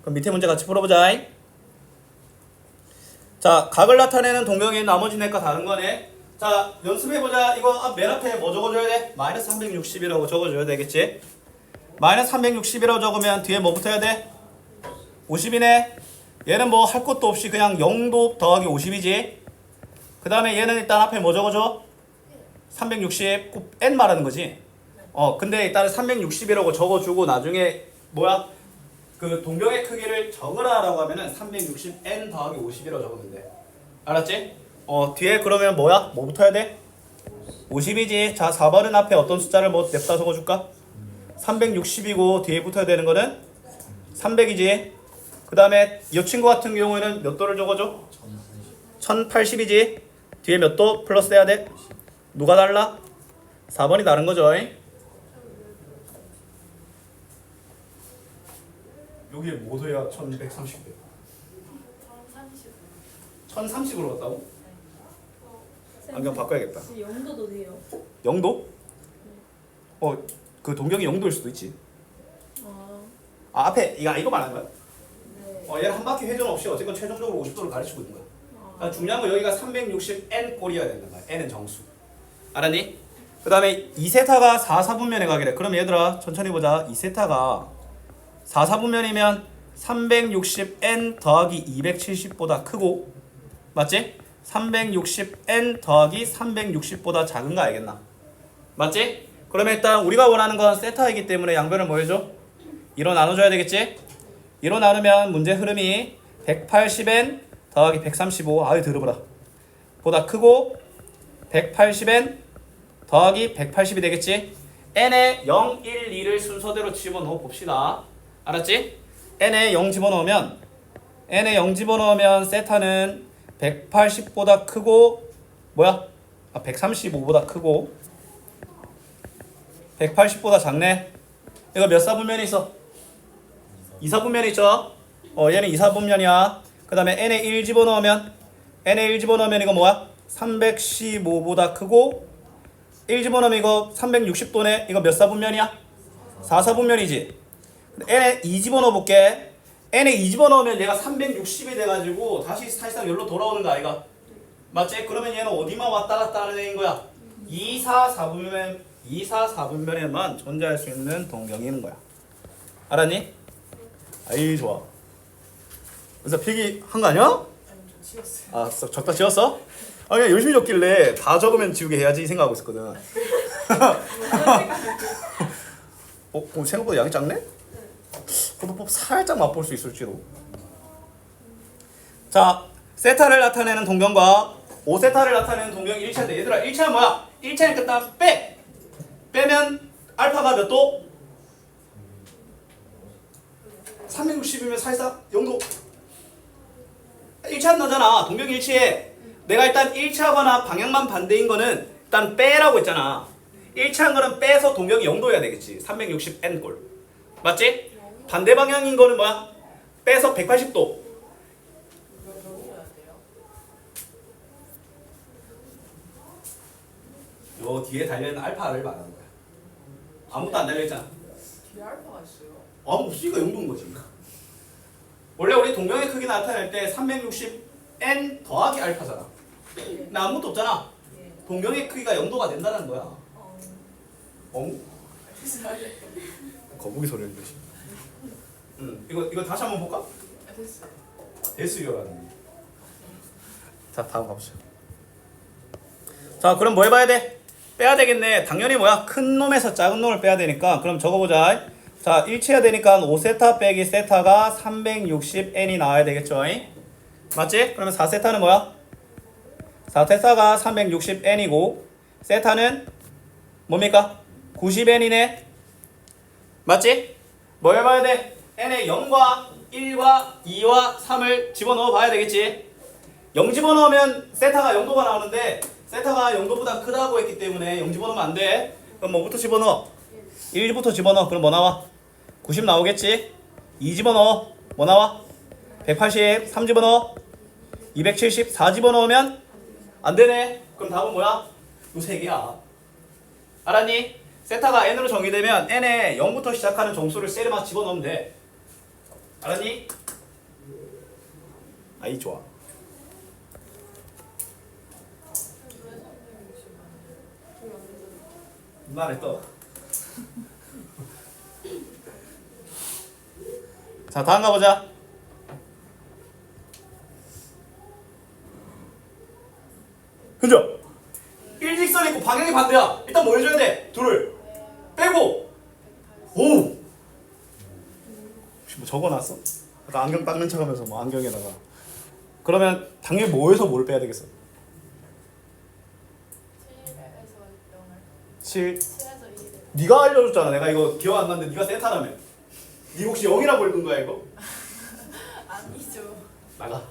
그럼 밑에 문제 같이 풀어보자. 자, 각을 나타내는 동경이 나머지 넷과 다른 거네. 자, 연습해보자. 이거 맨 앞에 뭐 적어줘야 돼? 마이너스 360이라고 적어줘야 되겠지? 마이너스 360이라고 적으면 뒤에 뭐 붙어야 돼? 50이네. 얘는 뭐 할 것도 없이 그냥 0도 더하기 50이지. 그 다음에 얘는 일단 앞에 뭐 적어줘? 360, n 말하는 거지. 근데 일단 360이라고 적어주고 나중에 뭐야? 그 동경의 크기를 적으라라고 하면은 360n 더하기 50이라고 적으면 돼. 알았지? 뒤에 그러면 뭐야? 뭐 붙어야 돼? 50이지. 자, 4번은 앞에 어떤 숫자를 뭐 냅다 적어줄까? 360이고 뒤에 붙어야 되는 거는 300이지. 그 다음에 이 친구 같은 경우에는 몇 도를 적어줘? 1080이지. 뒤에 몇 도 플러스 해야 돼? 누가 달라? 4번이 다른 거죠. 여기에 뭐 돼야 1130배? 1030으로 갔다고? 안경 바꿔야겠다.
0도도 돼요.
0도? 그 동경이 0도일 수도 있지.
아,
앞에 이거 말하는 거야?
네.
얘는 한 바퀴 회전 없이 어쨌건 최종적으로 50도를 가르치고 있는 거야. 그러니까 중요한 건 여기가 360n 꼴이어야 된다 거야. n은 정수. 알았니? 그 다음에 2세타가 4, 4분면에 가기래. 그럼 얘들아 천천히 보자. 2세타가 4, 4분면이면 360n 더하기 270보다 크고, 맞지? 360n 더하기 360보다 작은 거 알겠나? 맞지? 그러면 일단 우리가 원하는 건 세타이기 때문에 양변을 뭐 해줘? 2로 나눠줘야 되겠지? 2로 나누면 문제 흐름이 180n 더하기 135, 아유 들어보라, 보다 크고 180n 더하기 180이 되겠지? n에 0, 1, 2를 순서대로 집어넣어 봅시다. 알았지? n에 0 집어넣으면 세타는 180보다 크고 뭐야? 135보다 크고 180보다 작네. 이거 몇 사분면이 있어? 2사분면이 있죠? 얘는 2사분면이야. 그 다음에 n에 1 집어넣으면 이거 뭐야? 315보다 크고 1 집어넣으면 이거 360도네. 이거 몇 사분면이야? 4사분면이지. n에 2 집어넣어 볼게. n에 2 집어넣으면 얘가 360이 돼가지고 다시 사실상 여기로 돌아오는 거 아이가? 맞지? 그러면 얘는 어디만 왔다 갔다 하는 애인 거야? 2, 4, 4분면에만 존재할 수 있는 동경이는 거야. 알았니? 아이 좋아. 그래서 필기 한 거 아니야?
아니 저 지웠어요.
아 적다 지웠어? 아 그냥 열심히 적길래 다 적으면 지우게 해야지 생각하고 있었거든. 생각보다 양이 작네? 포도법 살짝 맛볼 수 있을지도. 자, 세타를 나타내는 동경과 5세타를 나타내는 동경이 1차인데 얘들아 1차는 뭐야? 1차는 끝나 빼면 알파가 몇 도? 360이면 사실상 0도. 1차는 나잖아. 동경 일치해. 내가 일단 1차거나 방향만 반대인 거는 일단 빼라고 했잖아. 1차인 거는 빼서 동경이 0도여야 되겠지. 360n 꼴. 맞지? 반대 방향인 거는 뭐야? 빼서 180도.
여기여야 돼요.
요 뒤에 달려있는 알파를 말하는 거야. 아무것도 안 달려있잖아.
뒤에 알파가 있어요.
아무 없으니까 0도인 거지. 원래 우리 동경의 크기 나타낼 때 360n 더하기 알파잖아. 나 아무것도 없잖아.
예.
동경의 크기가 0도가 된다는 거야. 거북이 소리를 들으시. 이거 다시 한번 볼까?
됐어요.
대수교라는. 자 다음 가보자. 자 그럼 뭐 해봐야 돼? 빼야 되겠네. 당연히 뭐야? 큰 놈에서 작은 놈을 빼야 되니까 그럼 적어보자. 자 일치해야 되니까 5세타 빼기 세타가 360n이 나와야 되겠죠? 맞지? 그러면 4세타는 뭐야? 4세타가 360n이고 세타는 뭡니까? 90n이네. 맞지? 뭐 해봐야 돼? n에 0과 1과 2와 3을 집어넣어 봐야 되겠지. 0 집어넣으면 세타가 0도가 나오는데 세타가 0도보다 크다고 했기 때문에 0 집어넣으면 안 돼. 그럼 뭐부터 집어넣어? 1부터 집어넣어. 그럼 뭐 나와? 90 나오겠지? 2 집어넣어. 뭐 나와? 180. 3 집어넣어. 270. 4 집어넣으면 안 되네. 그럼 답은 뭐야? 요 세 개야. 알았니? 세타가 n으로 정의되면 n에 0부터 시작하는 정수를 셀에만 집어넣으면 돼. 알았니? 아이 좋아. 말했어. 자 다음 가보자. 현재 일직선이 있고 방향이 반대야. 일단 뭐 해줘야 돼? 둘을 빼고. 오. 혹시 뭐 적어놨어? 아까 안경 닦는 척하면서 뭐 안경에다가. 그러면 당연히 뭐에서 뭘 빼야 되겠어? 7.
7에서 1.
네가 알려줬잖아. 내가 이거 기억 안 나는데 네가 세타라며. 네 혹시 0이라고 읽은 거야 이거?
아니죠.
나가.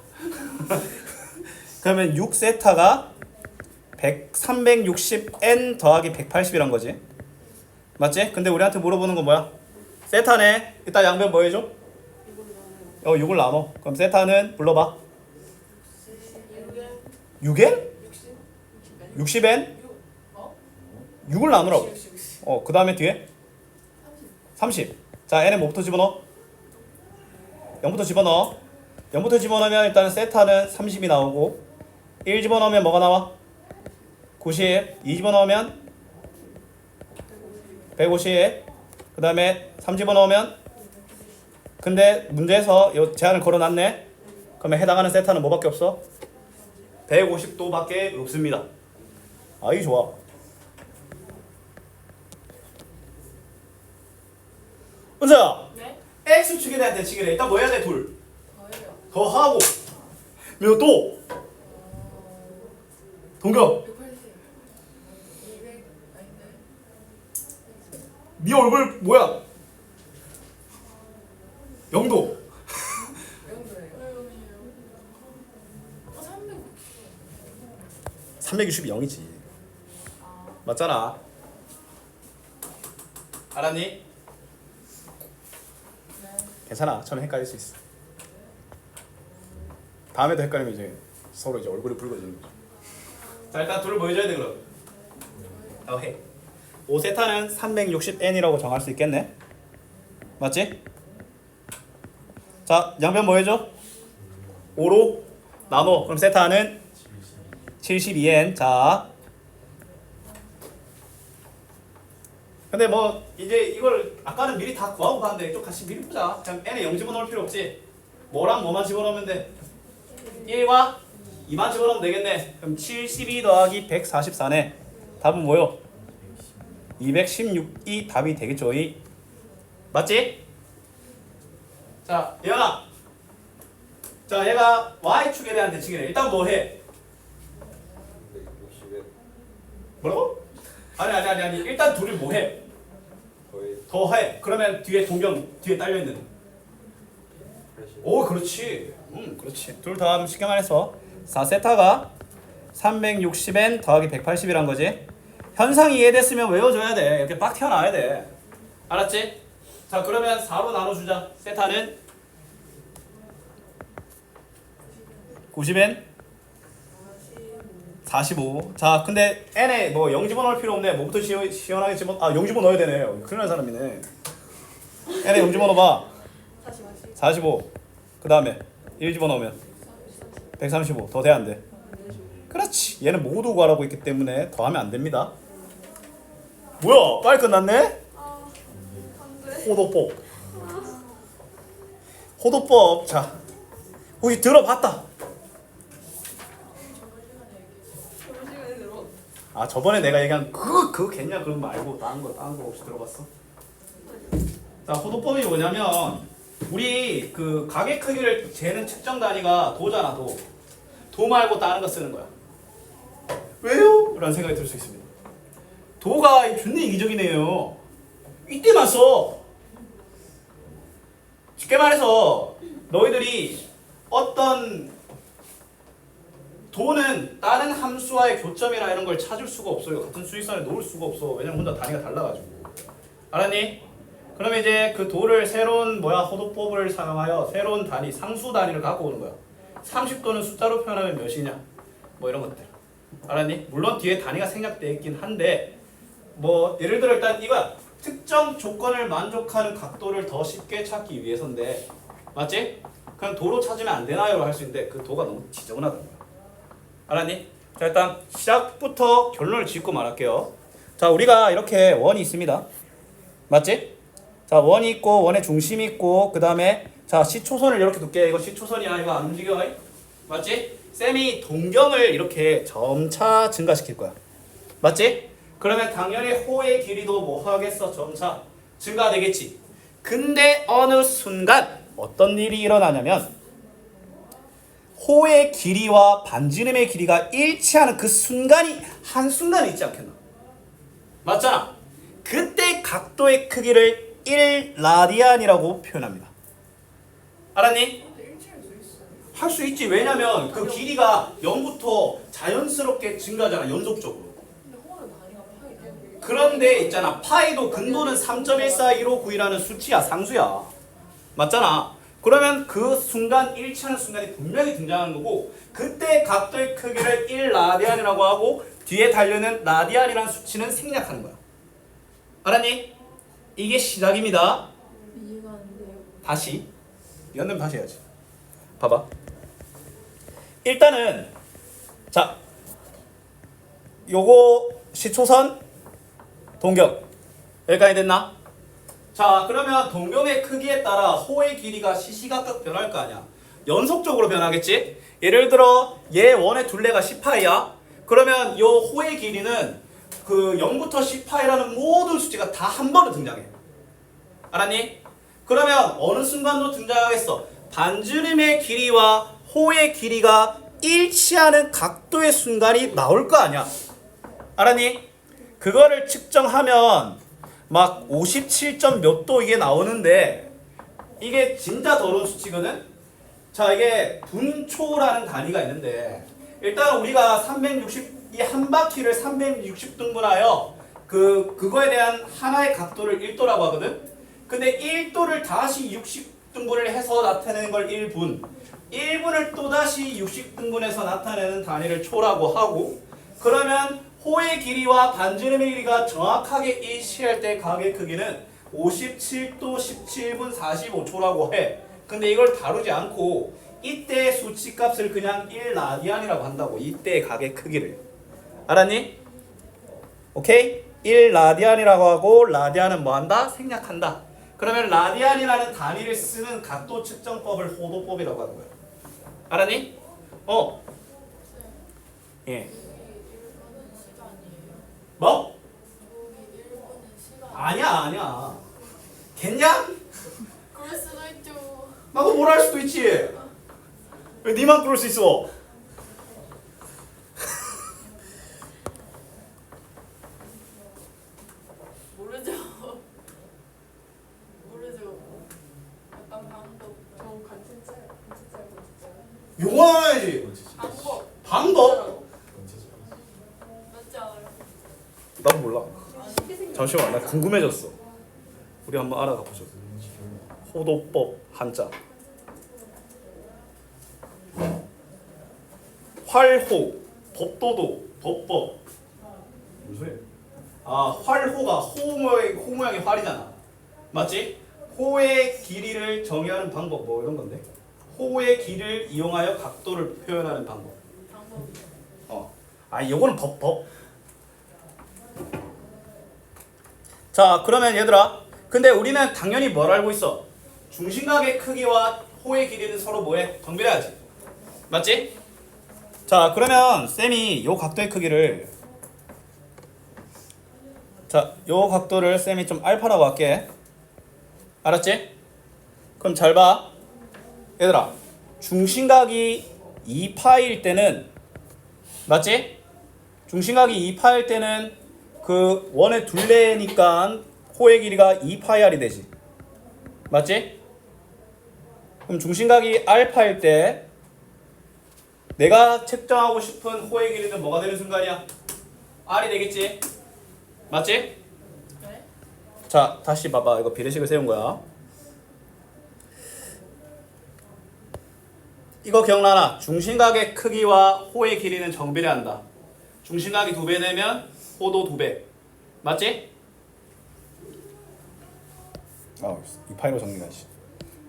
그러면 6세타가 360n 더하기 180이란 거지. 맞지? 근데 우리한테 물어보는 건 뭐야? 세타네. 이따 양변 뭐 해줘? 6을 나눠. 그럼 세타는 불러봐. 6n? 60n? 6을 나누라고. 그 다음에 뒤에? 30. 자, n에 뭐부터 집어넣어? 0부터 집어넣어. 0부터 집어넣으면 일단 세타는 30이 나오고 1 집어넣으면 뭐가 나와? 90. 2 집어넣으면 150. 그 다음에 3 집어넣으면 근데 문제에서 이 제한을 걸어놨네. 그러면 해당하는 세타는 뭐밖에 없어? 150도밖에 없습니다. 아이 좋아. 은서야.
네?
X축에 대한 대칭이래. 일단 뭐 해야 돼? 둘.
더해요.
더하고 그리고 또 동경
180. 200 아닌데.
네 얼굴 뭐야? 0도
0도예요. 300.
360이 0이지. 맞잖아. 알았니? 괜찮아. 처음에 헷갈릴 수 있어. 다음에도 헷갈리면 이제 서로 이제 얼굴이 붉어지는 거죠. 자 일단 둘을 보여줘야 돼 그럼. 해. 5세타는 360n이라고 정할 수 있겠네. 맞지? 자 양변 뭐 해줘? 5로 나눠. 그럼 세타는 72n. 자 근데 뭐 이제 이걸 아까는 미리 다 구하고 봤는데 좀 같이 미리 보자. 그냥 n에 0 집어넣을 필요 없지. 뭐랑 뭐만 집어넣으면 돼? 1과 2만 집어넣으면 되겠네. 그럼 72 더하기 144네. 답은 뭐요? 216이 답이 되겠죠. 이 맞지? 자 예언아. 자 얘가 y축에 대한 대칭이네. 일단 뭐 해? 뭐라고? 아니 일단 둘이 뭐 해? 더해. 그러면 뒤에 동경 뒤에 딸려있는. 오 그렇지. 그렇지. 둘 더하면 쉽게 말해서 4세타가 360n 더하기 180이란 거지. 현상이 이해됐으면 외워줘야 돼. 이렇게 빡 튀어나와야 돼. 알았지? 자 그러면 4로 나눠주자. 세타는 90n 45. 자 근데 n에 뭐 0 집어넣을 필요 없네. 뭐부터 시원하게 0 집어넣어야 되네. 큰일 난 사람이네. n에 0 집어넣어봐. 45. 그 다음에 1 집어넣으면 135. 더 돼 안 돼? 그렇지. 얘는 모두 구하라고 했기 때문에 더하면 안 됩니다. 뭐야 빨리 끝났네? 호도법. 호도법. 자 혹시 들어봤다. 아 저번에 내가 얘기한 그거 겠냐 그런 거 말고 다른 거 혹시 들어봤어? 자 호도법이 뭐냐면 우리 그 가게 크기를 재는 측정 단위가 도잖아. 도 말고 다른 거 쓰는 거야. 왜요? 라는 생각이 들 수 있습니다. 도가 존나 이기적이네요. 이때만 써. 쉽게 말해서 너희들이 어떤 도는 다른 함수와의 교점이나 이런 걸 찾을 수가 없어요. 같은 수직선에 놓을 수가 없어. 왜냐면 혼자 단위가 달라가지고. 알았니? 그러면 이제 그 도를 새로운 호도법을 사용하여 새로운 단위, 상수 단위를 갖고 오는 거야. 30도는 숫자로 표현하면 몇이냐? 뭐 이런 것들. 알았니? 물론 뒤에 단위가 생략되어 있긴 한데 뭐 예를 들어 일단 이거야. 특정 조건을 만족하는 각도를 더 쉽게 찾기 위해서인데 맞지? 그럼 도로 찾으면 안 되나요? 할 수 있는데 그 도가 너무 지저분하다는 거야. 알았니? 자 일단 시작부터 결론을 짓고 말할게요. 자 우리가 이렇게 원이 있습니다. 맞지? 자 원이 있고 원의 중심이 있고 그 다음에 자 시초선을 이렇게 둘게. 이거 시초선이야. 이거 안 움직여. 맞지? 쌤이 동경을 이렇게 점차 증가시킬 거야. 맞지? 그러면 당연히 호의 길이도 뭐 하겠어? 점차 증가되겠지. 근데 어느 순간 어떤 일이 일어나냐면 호의 길이와 반지름의 길이가 일치하는 그 순간이 한순간 있지 않겠나? 맞잖아. 그때 각도의 크기를 1라디안이라고 표현합니다. 알았니?
일치할 수 있어요.
할 수 있지. 왜냐면 그 길이가 0부터 자연스럽게 증가하잖아. 연속적으로.
근데 호는 단위가 파이 때문에.
그런데 있잖아. 파이도 근도는 3.14159이라는 수치야. 상수야. 맞잖아. 그러면 그 순간 일치하는 순간이 분명히 등장하는 거고 그때 각도의 크기를 1라디안이라고 하고 뒤에 달려있는 라디안이라는 수치는 생략하는 거야. 알았니? 이게 시작입니다.
이해가 안 돼요.
다시 연습 다시 해야지. 봐봐. 일단은 자 요거 시초선 동경 여기까지 됐나? 자 그러면 동경의 크기에 따라 호의 길이가 시시각각 변할 거 아니야. 연속적으로 변하겠지? 예를 들어 얘 원의 둘레가 10파이야. 그러면 요 호의 길이는 그 0부터 10파이라는 모든 수치가 다 한 번에 등장해. 알았니? 그러면 어느 순간도 등장하겠어. 반지름의 길이와 호의 길이가 일치하는 각도의 순간이 나올 거 아니야. 알았니? 그거를 측정하면 막 57점 몇 도 이게 나오는데 이게 진짜 더러운 수치거든. 자 이게 분초라는 단위가 있는데 일단 우리가 360이 한 바퀴를 360등분하여 그거에 대한 하나의 각도를 1도라고 하거든. 근데 1도를 다시 60등분을 해서 나타내는 걸 1분 1분을 또다시 60등분해서 나타내는 단위를 초라고 하고 그러면 호의 길이와 반지름의 길이가 정확하게 일치할 때 각의 크기는 57도 17분 45초라고 해. 근데 이걸 다루지 않고 이때 수치값을 그냥 1라디안이라고 한다고. 이때의 각의 크기를. 알았니? 오케이? 1라디안이라고 하고 라디안은 뭐한다? 생략한다. 그러면 라디안이라는 단위를 쓰는 각도 측정법을 호도법이라고 하는 거야. 알았니? 예. 뭐? 아니야. 겠냐?
그럴 수도 있죠.
나도 뭘 할 수도 있지. 왜 니만 그럴 수 있어?
모르죠. 약간 방법.
저 간친짜요.
용어야지.
방법.
방법?
맞지 않아요?
나도 몰라. 잠시만, 나 궁금해졌어. 우리 한번 알아가 보자. 호도법 한자. 활호, 법도도, 법법. 무슨 소리야? 아, 활호가 호 모양의 활이잖아. 맞지? 호의 길이를 정의하는 방법 뭐 이런 건데. 호의 길을 이용하여 각도를 표현하는 방법.
방법.
요거는 법. 자, 그러면 얘들아. 근데 우리는 당연히 뭘 알고 있어? 중심각의 크기와 호의 길이는 서로 뭐해? 정비해야지. 맞지? 자, 그러면 쌤이 요 각도의 크기를 요 각도를 쌤이 좀 알파라고 할게. 알았지? 그럼 잘 봐. 얘들아, 중심각이 2파일 때는 맞지? 중심각이 2파일 때는 그 원의 둘레니까 호의 길이가 2파이r이 되지. 맞지? 그럼 중심각이 알파일 때 내가 측정하고 싶은 호의 길이는 뭐가 되는 순간이야? R이 되겠지? 맞지?
네?
자, 다시 봐봐. 이거 비례식을 세운 거야. 이거 기억나나? 중심각의 크기와 호의 길이는 정비례한다. 중심각이 2배 되면 호도 2배. 맞지? 이 파이로 정리하지.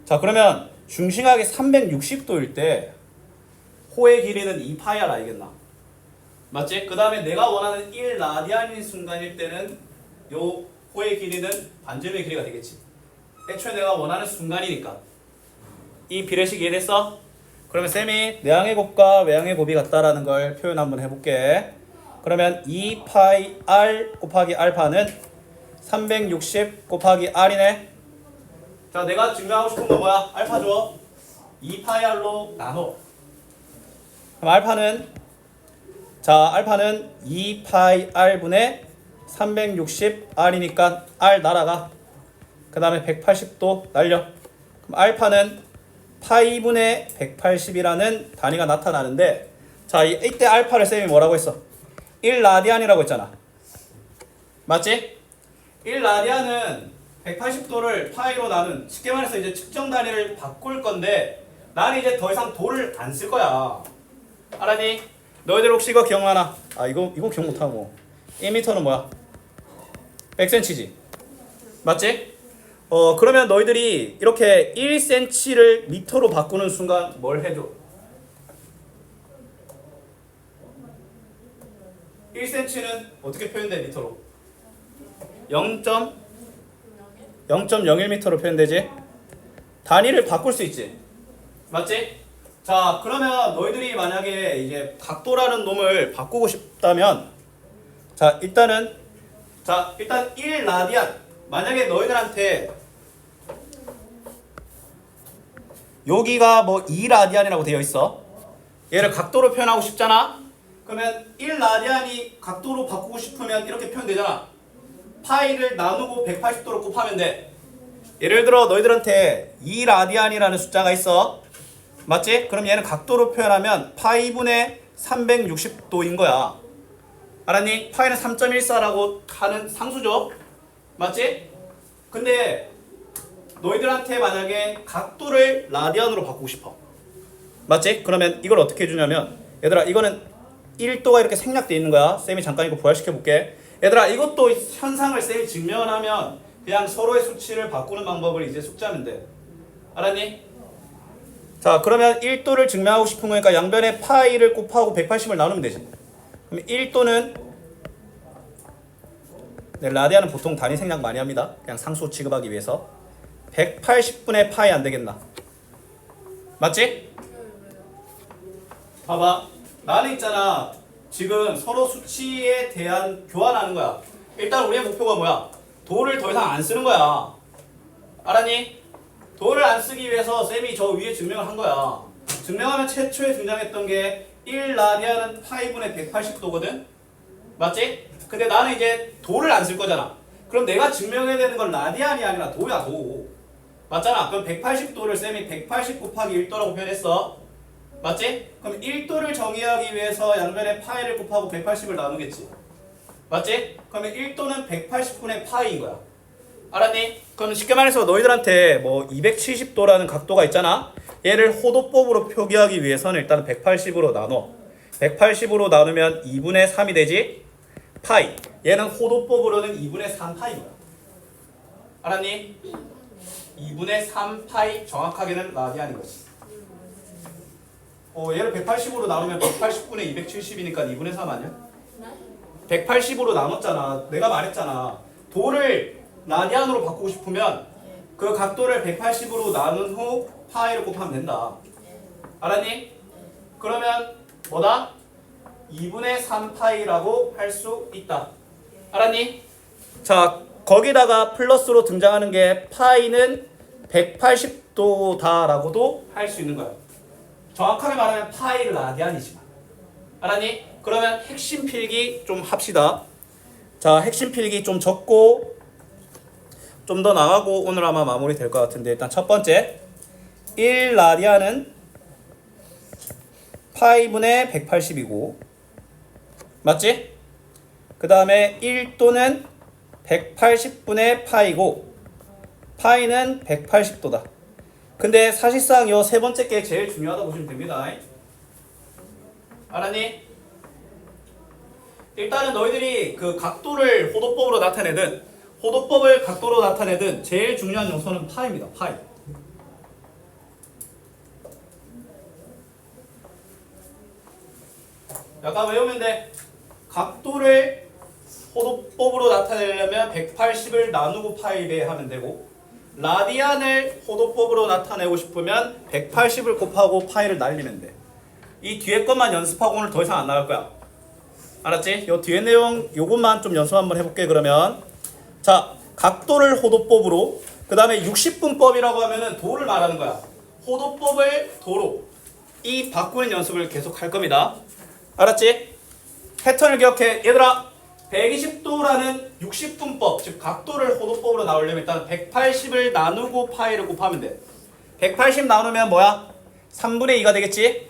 자, 그러면 중심각이 360도일 때 호의 길이는 2파이를 알겠나? 맞지? 그 다음에 내가 원하는 1라디안인 순간일 때는 요 호의 길이는 반지름의 길이가 되겠지. 애초에 내가 원하는 순간이니까. 이 비례식 이해됐어? 그러면 쌤이 내항의 곱과 외항의 곱이 같다라는 걸 표현 한번 해볼게. 그러면 2파이 r 곱하기 알파는 360 곱하기 r이네. 자, 내가 증명하고 싶은 거 뭐야? 알파 줘. 2파이 r로 나눠. 그럼 알파는 2파이 r분의 360 r이니까 r 날아가. 그 다음에 180도 날려. 그럼 알파는 파이분의 180이라는 단위가 나타나는데, 자, 이때 알파를 쌤이 뭐라고 했어? 1라디안이라고 했잖아. 맞지? 1라디안은 180도를 파이로 나눈, 쉽게 말해서 이제 측정 단위를 바꿀 건데 나는 이제 더 이상 도를 안 쓸 거야. 알았니? 너희들 혹시 이거 기억나나? 이거 기억 못하고 1m는 뭐야? 100cm지. 맞지? 그러면 너희들이 이렇게 1cm를 미터로 바꾸는 순간 뭘 해줘? 1cm는 어떻게 표현돼 미터로? 0.01m로 표현되지? 단위를 바꿀 수 있지. 맞지? 자, 그러면 너희들이 만약에 이제 각도라는 놈을 바꾸고 싶다면, 자, 일단 1라디안. 만약에 너희들한테 여기가 뭐 2라디안이라고 되어 있어. 얘를 각도로 표현하고 싶잖아. 그러면 1라디안이 각도로 바꾸고 싶으면 이렇게 표현되잖아. 파이를 나누고 180도로 곱하면 돼. 예를 들어 너희들한테 2라디안이라는 숫자가 있어. 맞지? 그럼 얘는 각도로 표현하면 파이분의 360도인 거야. 알았니? 파이는 3.14라고 하는 상수죠. 맞지? 근데 너희들한테 만약에 각도를 라디안으로 바꾸고 싶어. 맞지? 그러면 이걸 어떻게 해주냐면, 얘들아 이거는 1도가 이렇게 생략되어 있는 거야. 쌤이 잠깐 이거 부활시켜 볼게. 얘들아 이것도 현상을 쌤이 증명을 하면 그냥 서로의 수치를 바꾸는 방법을 이제 숙지하면 돼. 알았니? 자, 그러면 1도를 증명하고 싶은 거니까 양변에 파이를 곱하고 180을 나누면 되지. 그럼 1도는 라디안은 보통 단위 생략 많이 합니다. 그냥 상수 취급하기 위해서 180분의 파이 안 되겠나? 맞지? 봐봐, 나는 있잖아 지금 서로 수치에 대한 교환하는 거야. 일단 우리의 목표가 뭐야? 도를 더 이상 안 쓰는 거야. 알았니? 도를 안 쓰기 위해서 쌤이 저 위에 증명을 한 거야. 증명하면 최초에 등장했던 게 1라디안은 파이분의 180도거든? 맞지? 근데 나는 이제 도를 안 쓸 거잖아. 그럼 내가 증명해야 되는 건 라디안이 아니라 도야, 도. 맞잖아. 그럼 180도를 쌤이 180 곱하기 1도라고 표현했어. 맞지? 그럼 1도를 정의하기 위해서 양변에 파이를 곱하고 180을 나누겠지. 맞지? 그러면 1도는 180분의 파이인 거야. 알았니? 그럼 쉽게 말해서 너희들한테 뭐 270도라는 각도가 있잖아. 얘를 호도법으로 표기하기 위해서는 일단 180으로 나눠. 180으로 나누면 2분의 3이 되지? 파이. 얘는 호도법으로는 2분의 3파이인 거야. 알았니? 2분의 3파이, 정확하게는 라디안인 거지. 얘를 180으로 나누면 180분의 270이니까 2분의 3 아니야? 180으로 나눴잖아. 내가 말했잖아. 도를 라디안으로 바꾸고 싶으면 그 각도를 180으로 나눈 후 파이를 곱하면 된다. 알았니? 그러면 뭐다? 2분의 3파이라고 할 수 있다. 알았니? 자, 거기다가 플러스로 등장하는 게 파이는 180도다라고도 할 수 있는 거야. 정확하게 말하면 파이 라디안이지만. 알았니? 그러면 핵심 필기 좀 합시다. 자, 핵심 필기 좀 적고 좀 더 나가고 오늘 아마 마무리 될 것 같은데, 일단 첫 번째 1라디안은 파이분의 180이고 맞지? 그 다음에 1도는 180분의 파이고 파이는 180도다. 근데 사실상 요 세 번째 게 제일 중요하다고 보시면 됩니다. 알았니? 일단은 너희들이 그 각도를 호도법으로 나타내든 호도법을 각도로 나타내든 제일 중요한 요소는 파입니다. 파이. 약간 외우면 돼. 각도를 호도법으로 나타내려면 180을 나누고 파이에 하면 되고 라디안을 호도법으로 나타내고 싶으면 180을 곱하고 파이를 날리면 돼. 이 뒤에 것만 연습하고 오늘 더 이상 안 나갈 거야. 알았지? 요 뒤에 내용 요것만 좀 연습 한번 해볼게. 그러면 자 각도를 호도법으로 그 다음에 60분법이라고 하면은 도를 말하는 거야. 호도법을 도로 이 바꾸는 연습을 계속 할 겁니다. 알았지? 패턴을 기억해. 얘들아 120도라는 60분법 즉 각도를 호도법으로 나오려면 일단 180을 나누고 파이를 곱하면 돼. 180 나누면 뭐야? 3분의 2가 되겠지?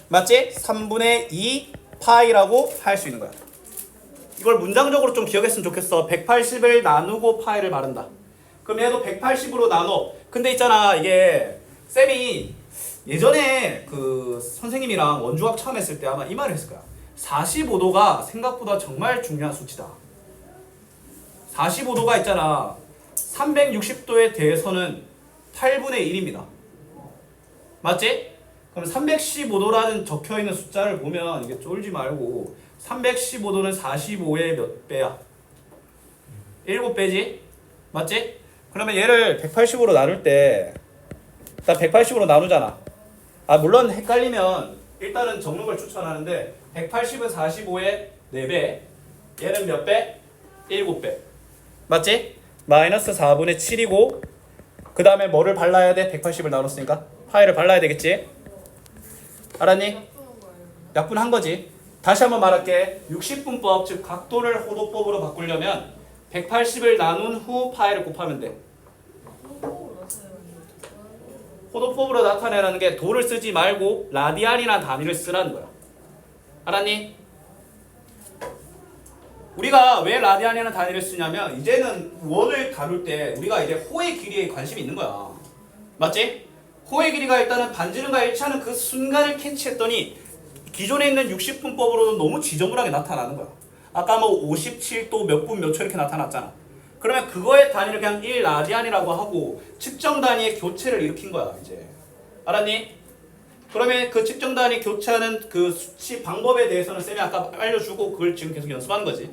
맞지? 3분의 2 파이라고 할 수 있는 거야. 이걸 문장적으로 좀 기억했으면 좋겠어. 180을 나누고 파이를 바른다. 그럼 얘도 180으로 나눠. 근데 있잖아 이게 쌤이 예전에 그 선생님이랑 원주학 처음 했을 때 아마 이 말을 했을 거야. 45도가 생각보다 정말 중요한 수치다. 45도가 있잖아 360도에 대해서는 8분의 1입니다. 맞지? 그럼 315도라는 적혀있는 숫자를 보면 이게 쫄지 말고 315도는 45의 몇 배야? 7배지? 맞지? 그러면 얘를 180으로 나눌 때 일단 180으로 나누잖아. 아 물론 헷갈리면 일단은 적는 걸 추천하는데 180은 45의 4배 얘는 몇 배? 7배 맞지? 마이너스 4분의 7이고 그 다음에 뭐를 발라야 돼? 180을 나눴으니까 파이를 발라야 되겠지? 알았니? 약분한 거지. 다시 한번 말할게. 60분법 즉 각도를 호도법으로 바꾸려면 180을 나눈 후 파이를 곱하면 돼. 호도법으로 나타내라는 게 도를 쓰지 말고 라디안이라는 단위를 쓰라는 거야. 알았니? 우리가 왜 라디안이라는 단위를 쓰냐면 이제는 원을 다룰 때 우리가 이제 호의 길이에 관심이 있는 거야. 맞지? 호의 길이가 일단은 반지름과 일치하는 그 순간을 캐치했더니 기존에 있는 60분법으로는 너무 지저분하게 나타나는 거야. 아까 뭐 57도 몇 분 몇 초 이렇게 나타났잖아. 그러면 그거의 단위를 그냥 1라디안이라고 하고 측정 단위의 교체를 일으킨 거야 이제. 알았니? 그러면 그 측정 단위 교체하는 그 수치 방법에 대해서는 쌤이 아까 알려주고 그걸 지금 계속 연습하는 거지.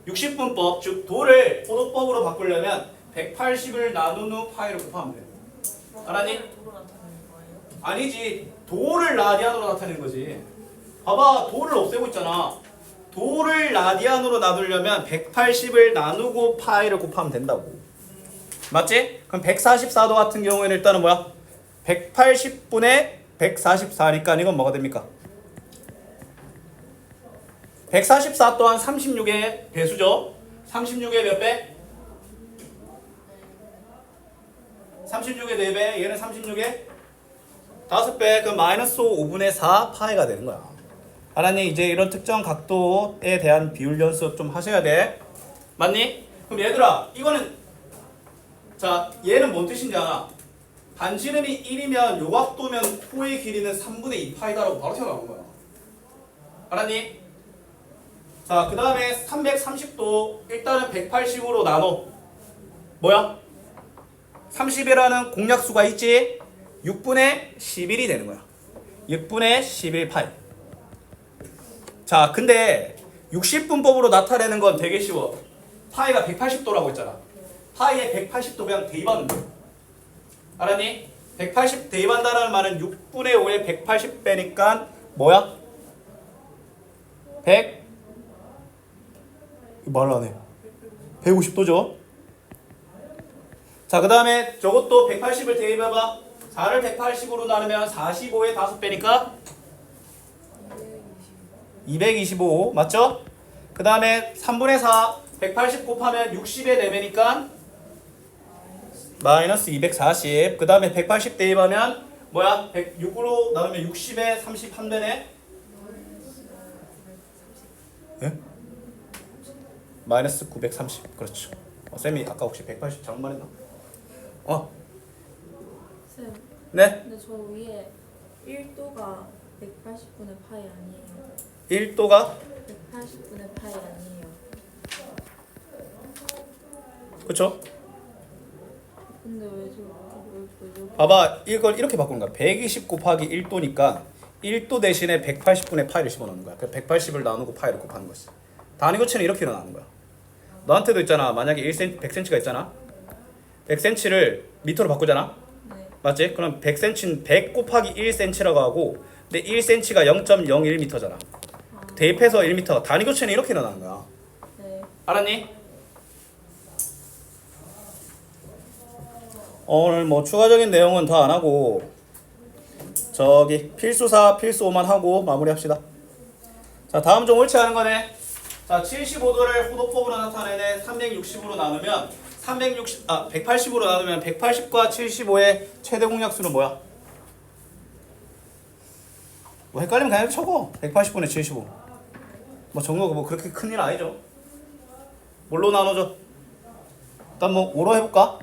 60분법 즉 도를 호도법으로 바꾸려면 180을 나눈 후 파이를 곱하면 돼. 알았니?
도로 나타내는 거예요?
아니지. 도를 라디안으로 나타내는 거지. 봐봐 도를 없애고 있잖아. 도를 라디안으로 나누려면 180을 나누고 파이를 곱하면 된다고. 맞지? 그럼 144도 같은 경우에는 일단은 뭐야? 180분의 144니까 이건 뭐가 됩니까? 144 또한 36의 배수죠. 36의 몇 배? 36의 4배. 얘는 36의 5배. 그럼 마이너스 5분의 4 파이가 되는 거야. 알았니? 이제 이런 특정 각도에 대한 비율 연습 좀 하셔야 돼. 맞니? 그럼 얘들아 이거는 자 얘는 뭔 뜻인지 알아? 반지름이 1이면 요 각도면 호의 길이는 3분의 2 파이다라고 바로 튀어나온 거야. 알았니? 자 그 다음에 330도 일단은 180으로 나눠. 뭐야? 30이라는 공약수가 있지? 6분의 11이 되는 거야. 6분의 11 파이. 자 근데 60분법으로 나타내는 건 되게 쉬워. 파이가 180도라고 했잖아. 파이에 180도 그냥 대입하는 거야. 알았니? 180 대입한다는 말은 6분의 5에 180 빼니까 뭐야? 100 말을 안 해. 150도죠. 자 그 다음에 저것도 180을 대입해봐. 4를 180으로 나누면 45에 5 빼니까 225 맞죠? 그 다음에 3분의 4 180 곱하면 60에 4배니까 마이너스 240. 그 다음에 180 대입하면 뭐야? 106으로 나누면 60에 30 한 배네? 예? 마이너스 930 그렇죠. 쌤이 아까 혹시 180 잘못 말했나?
쌤,
네?
근데 저 위에 1도가 180분의 파이 아니에요.
1도가
180분의 파이 아니에요.
그쵸?
근데 왜 저렇게
봐봐 이걸 이렇게 바꾸는 거야. 120 곱하기 1도니까 1도 대신에 180분의 파이를 집어넣는 거야. 그 180을 나누고 파이를 곱하는 거지. 단위 고치는 이렇게 일어나는 거야. 너한테도 있잖아. 만약에 100cm가 있잖아. 100cm를 미터로 바꾸잖아.
네.
맞지? 그럼 100cm는 100 곱하기 1cm라고 하고 근데 1cm가 0.01m잖아. 대입해서 1m. 단위 교체는 이렇게 일어나는 거야.
네.
알았니? 오늘 뭐 추가적인 내용은 더 안 하고 저기 필수 4, 필수 5만 하고 마무리합시다. 자, 다음 좀 옳지 않은 거네. 자, 75도를 호도폭으로 나타내는 360으로 나누면 180으로 나누면 180과 75의 최대 공약수는 뭐야? 뭐 헷갈리면 그냥 적어. 180분의 75. 뭐 적는 거 뭐 그렇게 큰일 아니죠. 뭘로 나눠줘? 일단 뭐 5로 해볼까?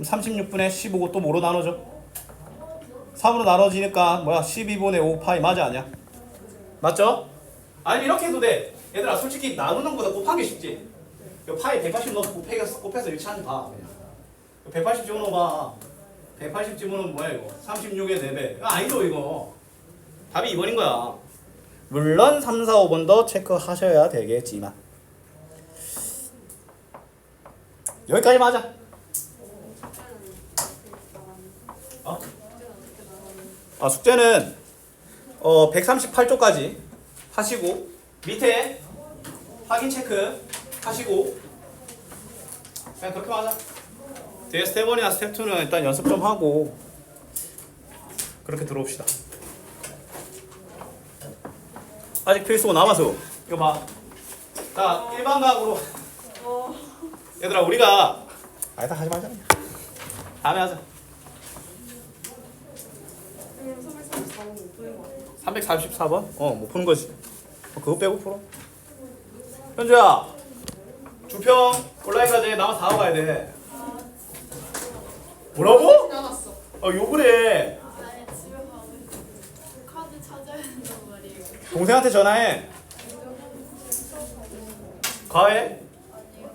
36분의 15고 또 뭐로 나눠줘? 3으로 나눠지니까 뭐야 12분의 5 파이 맞아 아니야? 맞죠? 아니 이렇게 해도 돼. 얘들아 솔직히 나누는 것보다 곱하기 쉽지. 이 파이 180 넣어서 곱해서 일치하는 봐. 180 집어넣어봐. 180 집어넣으면 뭐야 이거? 36의 4배. 이거 아니죠 이거. 답이 2번인 거야. 물론 3, 4, 5번도 체크하셔야 되겠지만 여기까지 맞아. 숙제는 138쪽까지 하시고 밑에 확인 체크 하시고 그냥 그렇게 맞아. 뒤에 스텝 1이나 스텝 2는 일단 연습 좀 하고 그렇게 들어옵시다. 아직 필수가 남아서 이거 봐. 자, 일반각으로 얘들아 우리가 일단 하지 말자. 다음에 하자. 344번? 못 푸는 거지. 그거 빼고 풀어. 현주야, 주평 온라인까지 나만 4하고 가야 돼. 뭐라고?
나갔어.
욕을 해.
아니 집에 가고 있어. 카드 찾아야 된단 말이에요.
동생한테 전화해. 과외?
아니요.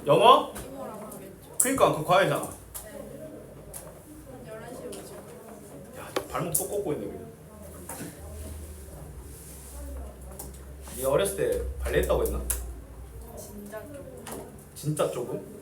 영어?
이모랑 하겠죠.
그니까 그 과외잖아.
한 11시에 오죠.
야, 발목 또 꺾고 있네 그냥. 니 어렸을 때 발레 했다고 했나?
진짜 좀.
진짜 조금?